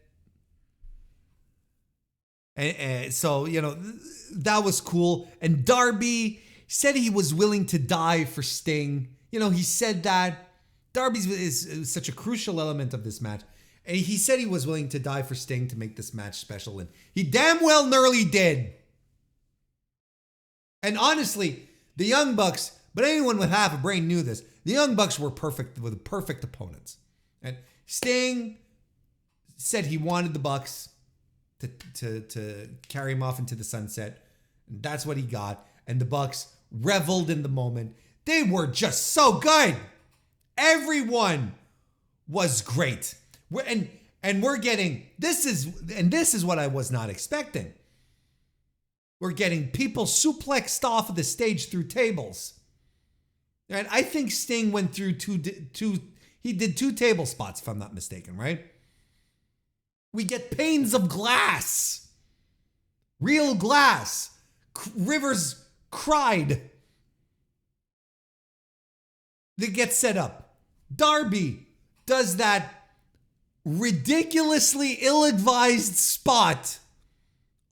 And so, you know, that was cool. And Darby said he was willing to die for Sting. You know, he said that. Darby is such a crucial element of this match. And he said he was willing to die for Sting to make this match special. And he damn well nearly did. And honestly, the Young Bucks, but anyone with half a brain knew this. The Young Bucks were perfect opponents. And Sting said he wanted the Bucks to carry him off into the sunset. And that's what he got. And the Bucks reveled in the moment. They were just so good. Everyone was great. We're getting, this is what I was not expecting. We're getting people suplexed off of the stage through tables. And I think Sting went through he did 2 table spots, if I'm not mistaken, right? We get panes of glass. Real glass. Rivers cried. They get set up. Darby does that ridiculously ill-advised spot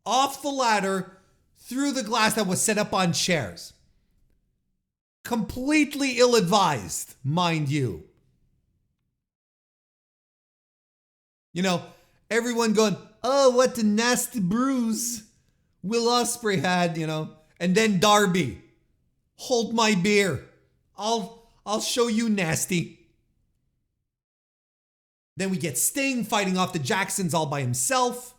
off the ladder through the glass that was set up on chairs. Completely ill-advised, mind you. You know, everyone going, oh, what a nasty bruise Will Ospreay had, you know. And then Darby, hold my beer. I'll show you nasty. Then we get Sting fighting off the Jacksons all by himself.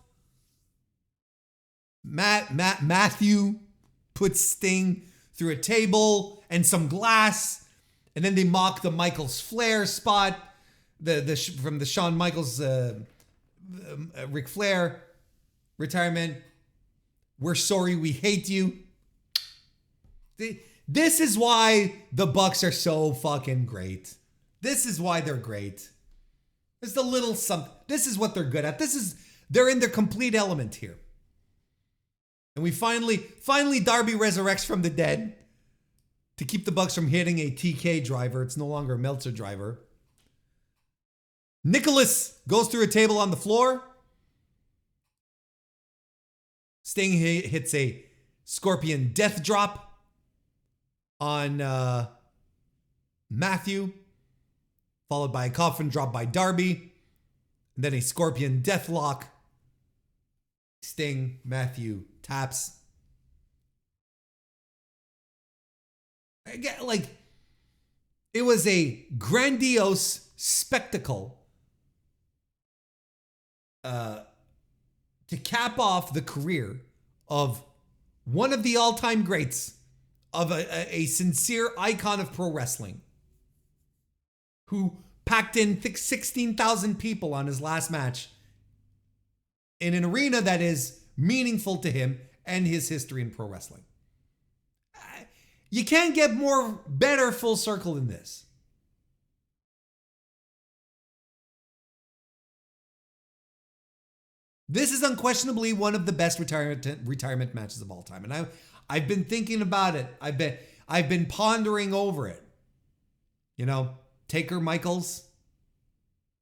Matthew puts Sting through a table and some glass. And then they mock the Michaels Flair spot from the Shawn Michaels Ric Flair retirement. We're sorry, we hate you. This is why the Bucks are so fucking great. This is why they're great. There's the little something. This is what they're good at. They're in their complete element here. And we finally Darby resurrects from the dead to keep the Bucks from hitting a TK driver. It's no longer a Meltzer driver. Nicholas goes through a table on the floor. Sting hits a Scorpion death drop on Matthew, followed by a coffin drop by Darby, and then a Scorpion death lock. Sting, Matthew taps. Again, like, it was a grandiose spectacle to cap off the career of one of the all-time greats, of a sincere icon of pro wrestling, who packed in 16,000 people on his last match in an arena that is meaningful to him and his history in pro wrestling. You can't get better full circle than this. This is unquestionably one of the best retirement matches of all time. And I've been thinking about it. I've been pondering over it. You know, Taker Michaels,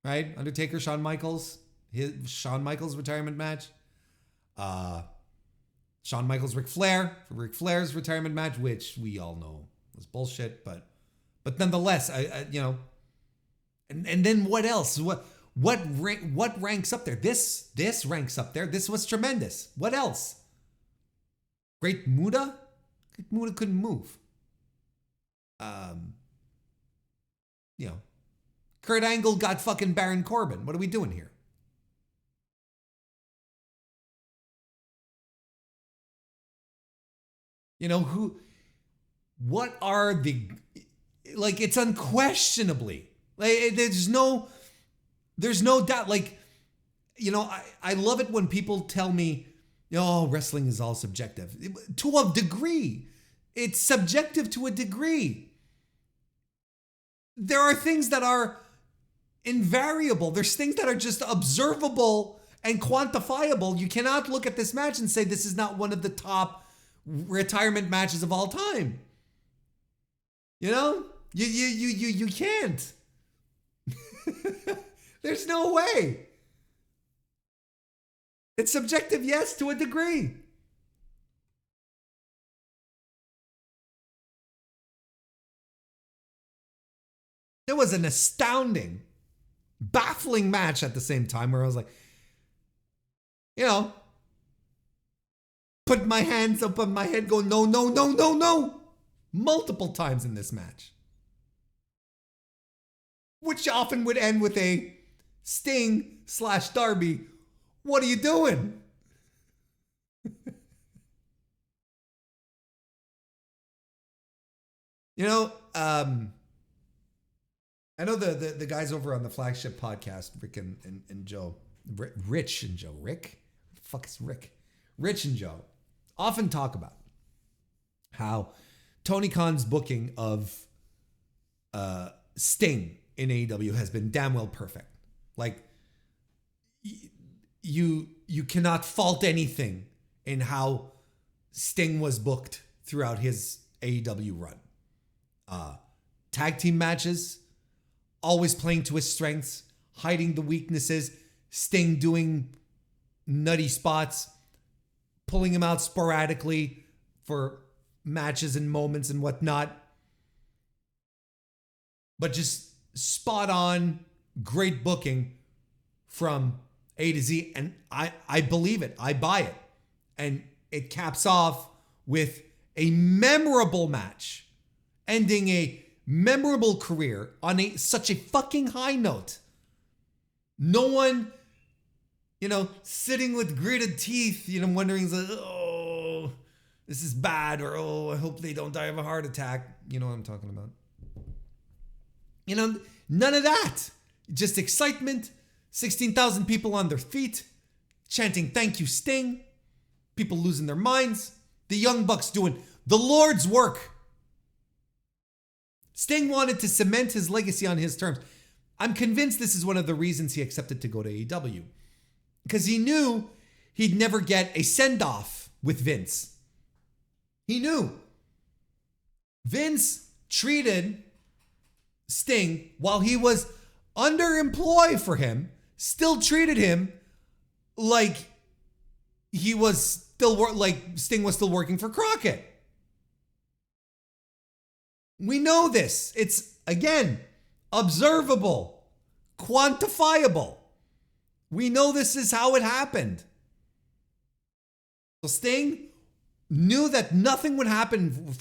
right? Undertaker, Shawn Michaels, Shawn Michaels retirement match. Shawn Michaels, Ric Flair, for Ric Flair's retirement match, which we all know was bullshit, but nonetheless, and then what else? What ranks up there? This ranks up there. This was tremendous. What else? Great Muta? Great Muta couldn't move. Kurt Angle got fucking Baron Corbin. What are we doing here? What are the, like, it's unquestionably, like, there's no doubt, like, I love it when people tell me, wrestling is all subjective. To a degree. It's subjective to a degree. There are things that are invariable. There's things that are just observable and quantifiable. You cannot look at this match and say this is not one of the top retirement matches of all time. You can't. There's no way. It's subjective, yes, to a degree. It was an astounding, baffling match at the same time, where I was like, put my hands up on my head, go, no, no, no, no, no, multiple times in this match. Which often would end with a Sting / Darby, what are you doing? I know the guys over on the flagship podcast, Rick and Joe, Rich and Joe, Rick? What the fuck is Rick? Rich and Joe often talk about how Tony Khan's booking of Sting in AEW has been damn well perfect. Like, you cannot fault anything in how Sting was booked throughout his AEW run. Tag team matches, always playing to his strengths, hiding the weaknesses, Sting doing nutty spots, pulling him out sporadically for matches and moments and whatnot. But just spot on, great booking from A to Z. And I believe it. I buy it. And it caps off with a memorable match, ending a memorable career on such a fucking high note. No one, sitting with gritted teeth, wondering, this is bad, or oh, I hope they don't die of a heart attack. You know what I'm talking about. You know, none of that. Just excitement, 16,000 people on their feet, chanting, "Thank you, Sting." People losing their minds. The Young Bucks doing the Lord's work. Sting wanted to cement his legacy on his terms. I'm convinced this is one of the reasons he accepted to go to AEW. Because he knew he'd never get a send-off with Vince. He knew. Vince treated Sting, while he was underemployed for him, still treated him like he was still like Sting was still working for Crockett. We know this. It's, again, observable, quantifiable. We know this is how it happened. So Sting knew that nothing would happen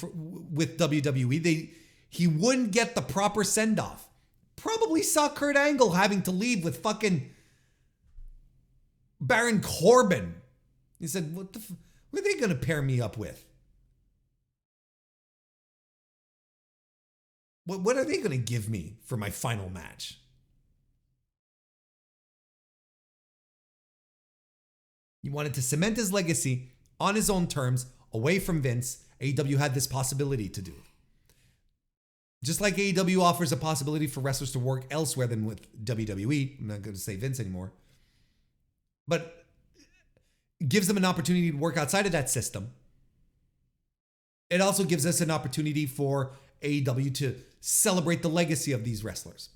with WWE. He wouldn't get the proper send-off. Probably saw Kurt Angle having to leave with fucking Baron Corbin. He said, what are they going to pair me up with? What are they going to give me for my final match? He wanted to cement his legacy on his own terms, away from Vince. AEW had this possibility to do. Just like AEW offers a possibility for wrestlers to work elsewhere than with WWE. I'm not going to say Vince anymore. But gives them an opportunity to work outside of that system. It also gives us an opportunity for AEW to celebrate the legacy of these wrestlers.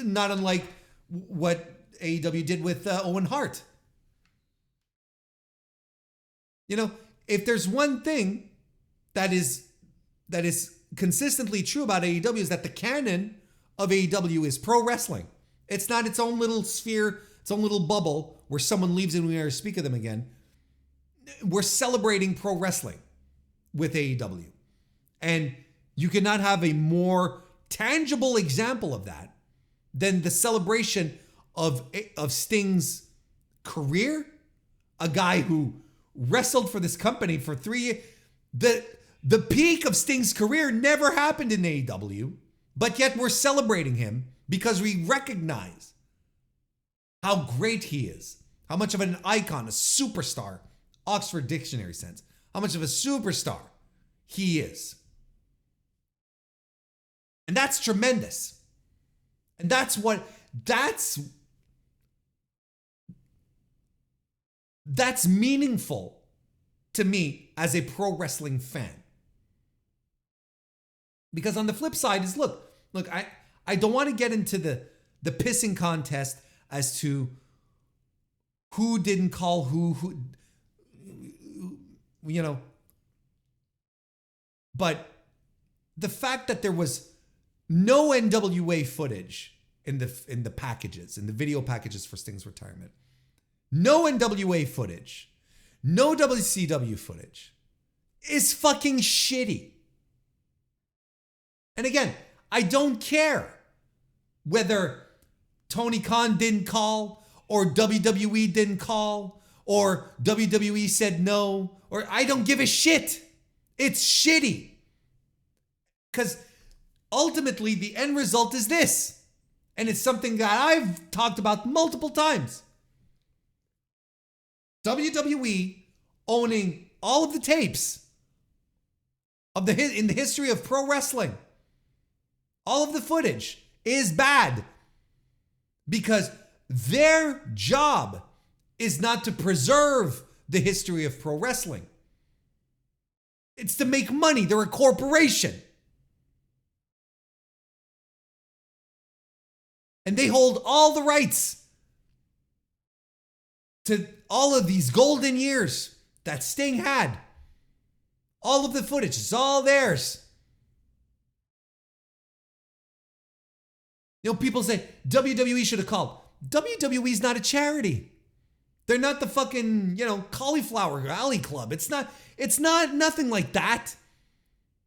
Not unlike what AEW did with Owen Hart. You know, if there's one thing that is consistently true about AEW, is that the canon of AEW is pro wrestling. It's not its own little sphere, its own little bubble where someone leaves and we never speak of them again. We're celebrating pro wrestling with AEW. And you cannot have a more tangible example of that than the celebration of Sting's career. A guy who wrestled for this company for 3 years. The peak of Sting's career never happened in AEW, but yet we're celebrating him because we recognize how great he is, how much of an icon, a superstar, Oxford Dictionary sense, how much of a superstar he is. And that's tremendous. And that's meaningful to me as a pro wrestling fan. Because on the flip side is, look, I don't want to get into the pissing contest as to who didn't call who, you know. But the fact that there was no NWA footage in the packages, in the video packages for Sting's retirement, no NWA footage, no WCW footage, is fucking shitty. And again, I don't care whether Tony Khan didn't call, or WWE didn't call, or WWE said no, or I don't give a shit. It's shitty. Because ultimately, the end result is this. And it's something that I've talked about multiple times. WWE owning all of the tapes in the history of pro wrestling. All of the footage is bad because their job is not to preserve the history of pro wrestling. It's to make money. They're a corporation. And they hold all the rights to all of these golden years that Sting had. All of the footage is all theirs. You know, people say WWE should have called. WWE's not a charity. They're not the fucking, Cauliflower Alley Club. It's not nothing like that.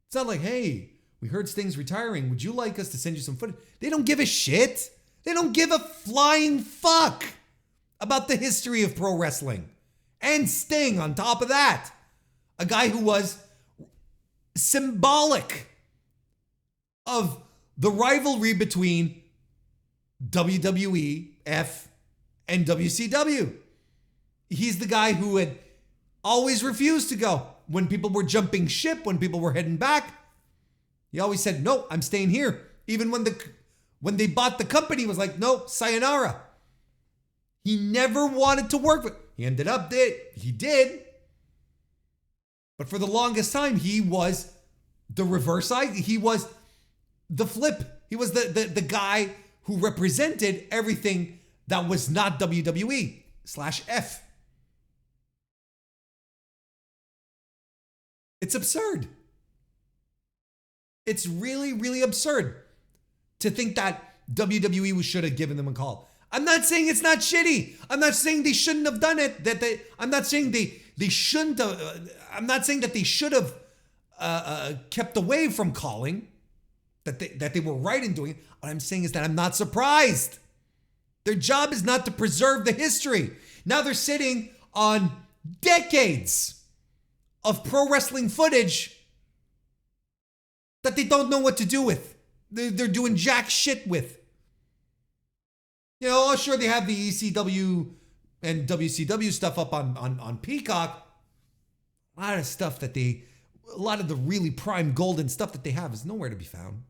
It's not like, hey, we heard Sting's retiring. Would you like us to send you some footage? They don't give a shit. They don't give a flying fuck about the history of pro wrestling. And Sting on top of that. A guy who was symbolic of the rivalry between WWE, and WCW. He's the guy who had always refused to go. When people were jumping ship, when people were heading back, he always said, no, I'm staying here. Even when they bought the company, he was like, no, sayonara. He never wanted to work with. He ended up he did. But for the longest time, he was the reverse side. He was the flip. He was the guy who represented everything that was not WWE/F. It's absurd. It's really, really absurd to think that WWE should have given them a call. I'm not saying it's not shitty. I'm not saying they shouldn't have done it. I'm not saying they shouldn't have. I'm not saying that they should have kept away from calling. That they were right in doing it. What I'm saying is that I'm not surprised. Their job is not to preserve the history. Now they're sitting on decades of pro wrestling footage that they don't know what to do with. They're doing jack shit with. You know, oh, sure, they have the ECW and WCW stuff up on Peacock. A lot of stuff a lot of the really prime golden stuff that they have is nowhere to be found.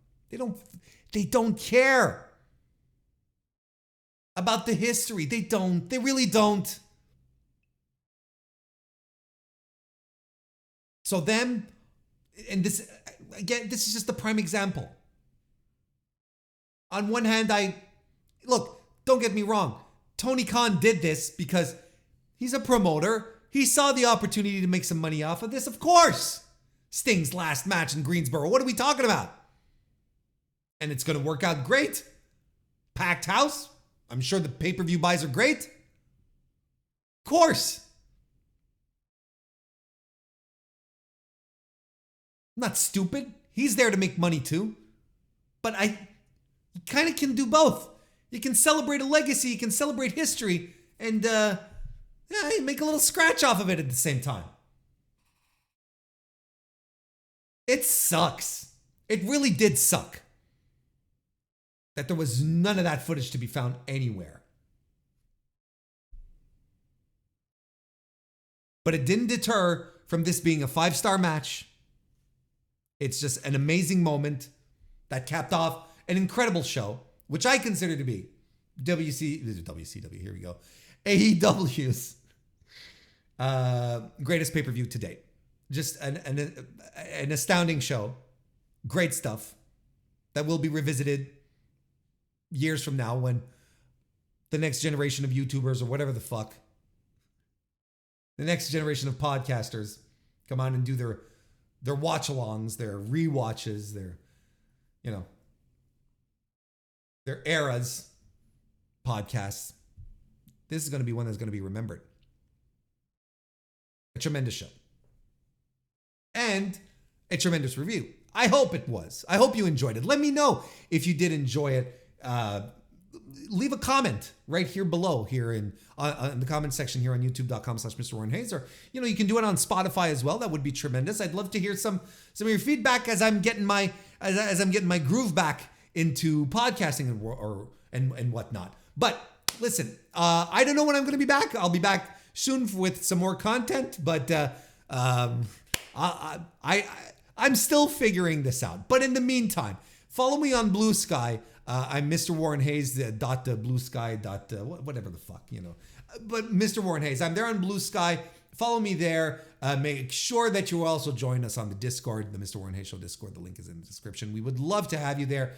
They don't care about the history. They really don't. So them, and this, again, this is just a prime example. On one hand, look, don't get me wrong. Tony Khan did this because he's a promoter. He saw the opportunity to make some money off of this, of course. Sting's last match in Greensboro. What are we talking about? And it's going to work out great. Packed house. I'm sure the pay-per-view buys are great. Of course. I'm not stupid. He's there to make money too. But you kind of can do both. You can celebrate a legacy, you can celebrate history, and you make a little scratch off of it at the same time. It sucks. It really did suck that there was none of that footage to be found anywhere. But it didn't deter from this being a 5-star match. It's just an amazing moment that capped off an incredible show, which I consider to be WCW, here we go, AEW's greatest pay-per-view to date. Just an astounding show. Great stuff that will be revisited years from now when the next generation of YouTubers or whatever the fuck, the next generation of podcasters come on and do their watch-alongs, their rewatches, their eras podcasts. This is going to be one that's going to be remembered. A tremendous show. And a tremendous review. I hope it was. I hope you enjoyed it. Let me know if you did enjoy it. Leave a comment right here below here in the comment section here on youtube.com/MrWarrenHayes, or you can do it on Spotify as well. That would be tremendous. I'd love to hear some of your feedback as I'm getting my groove back into podcasting and whatnot. But listen, I don't know when I'm going to be back. I'll be back soon with some more content, but I'm still figuring this out. But in the meantime, follow me on Blue Sky. I'm MrWarrenHayes. Blue Sky. Whatever the fuck, But Mr. Warren Hayes, I'm there on Blue Sky. Follow me there. Make sure that you also join us on the Discord, the Mr. Warren Hayes Show Discord. The link is in the description. We would love to have you there.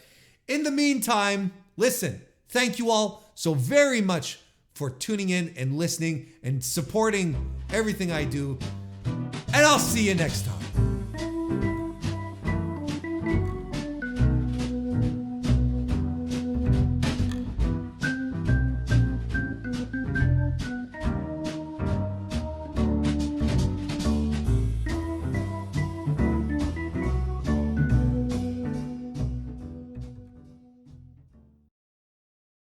In the meantime, listen, thank you all so very much for tuning in and listening and supporting everything I do. And I'll see you next time.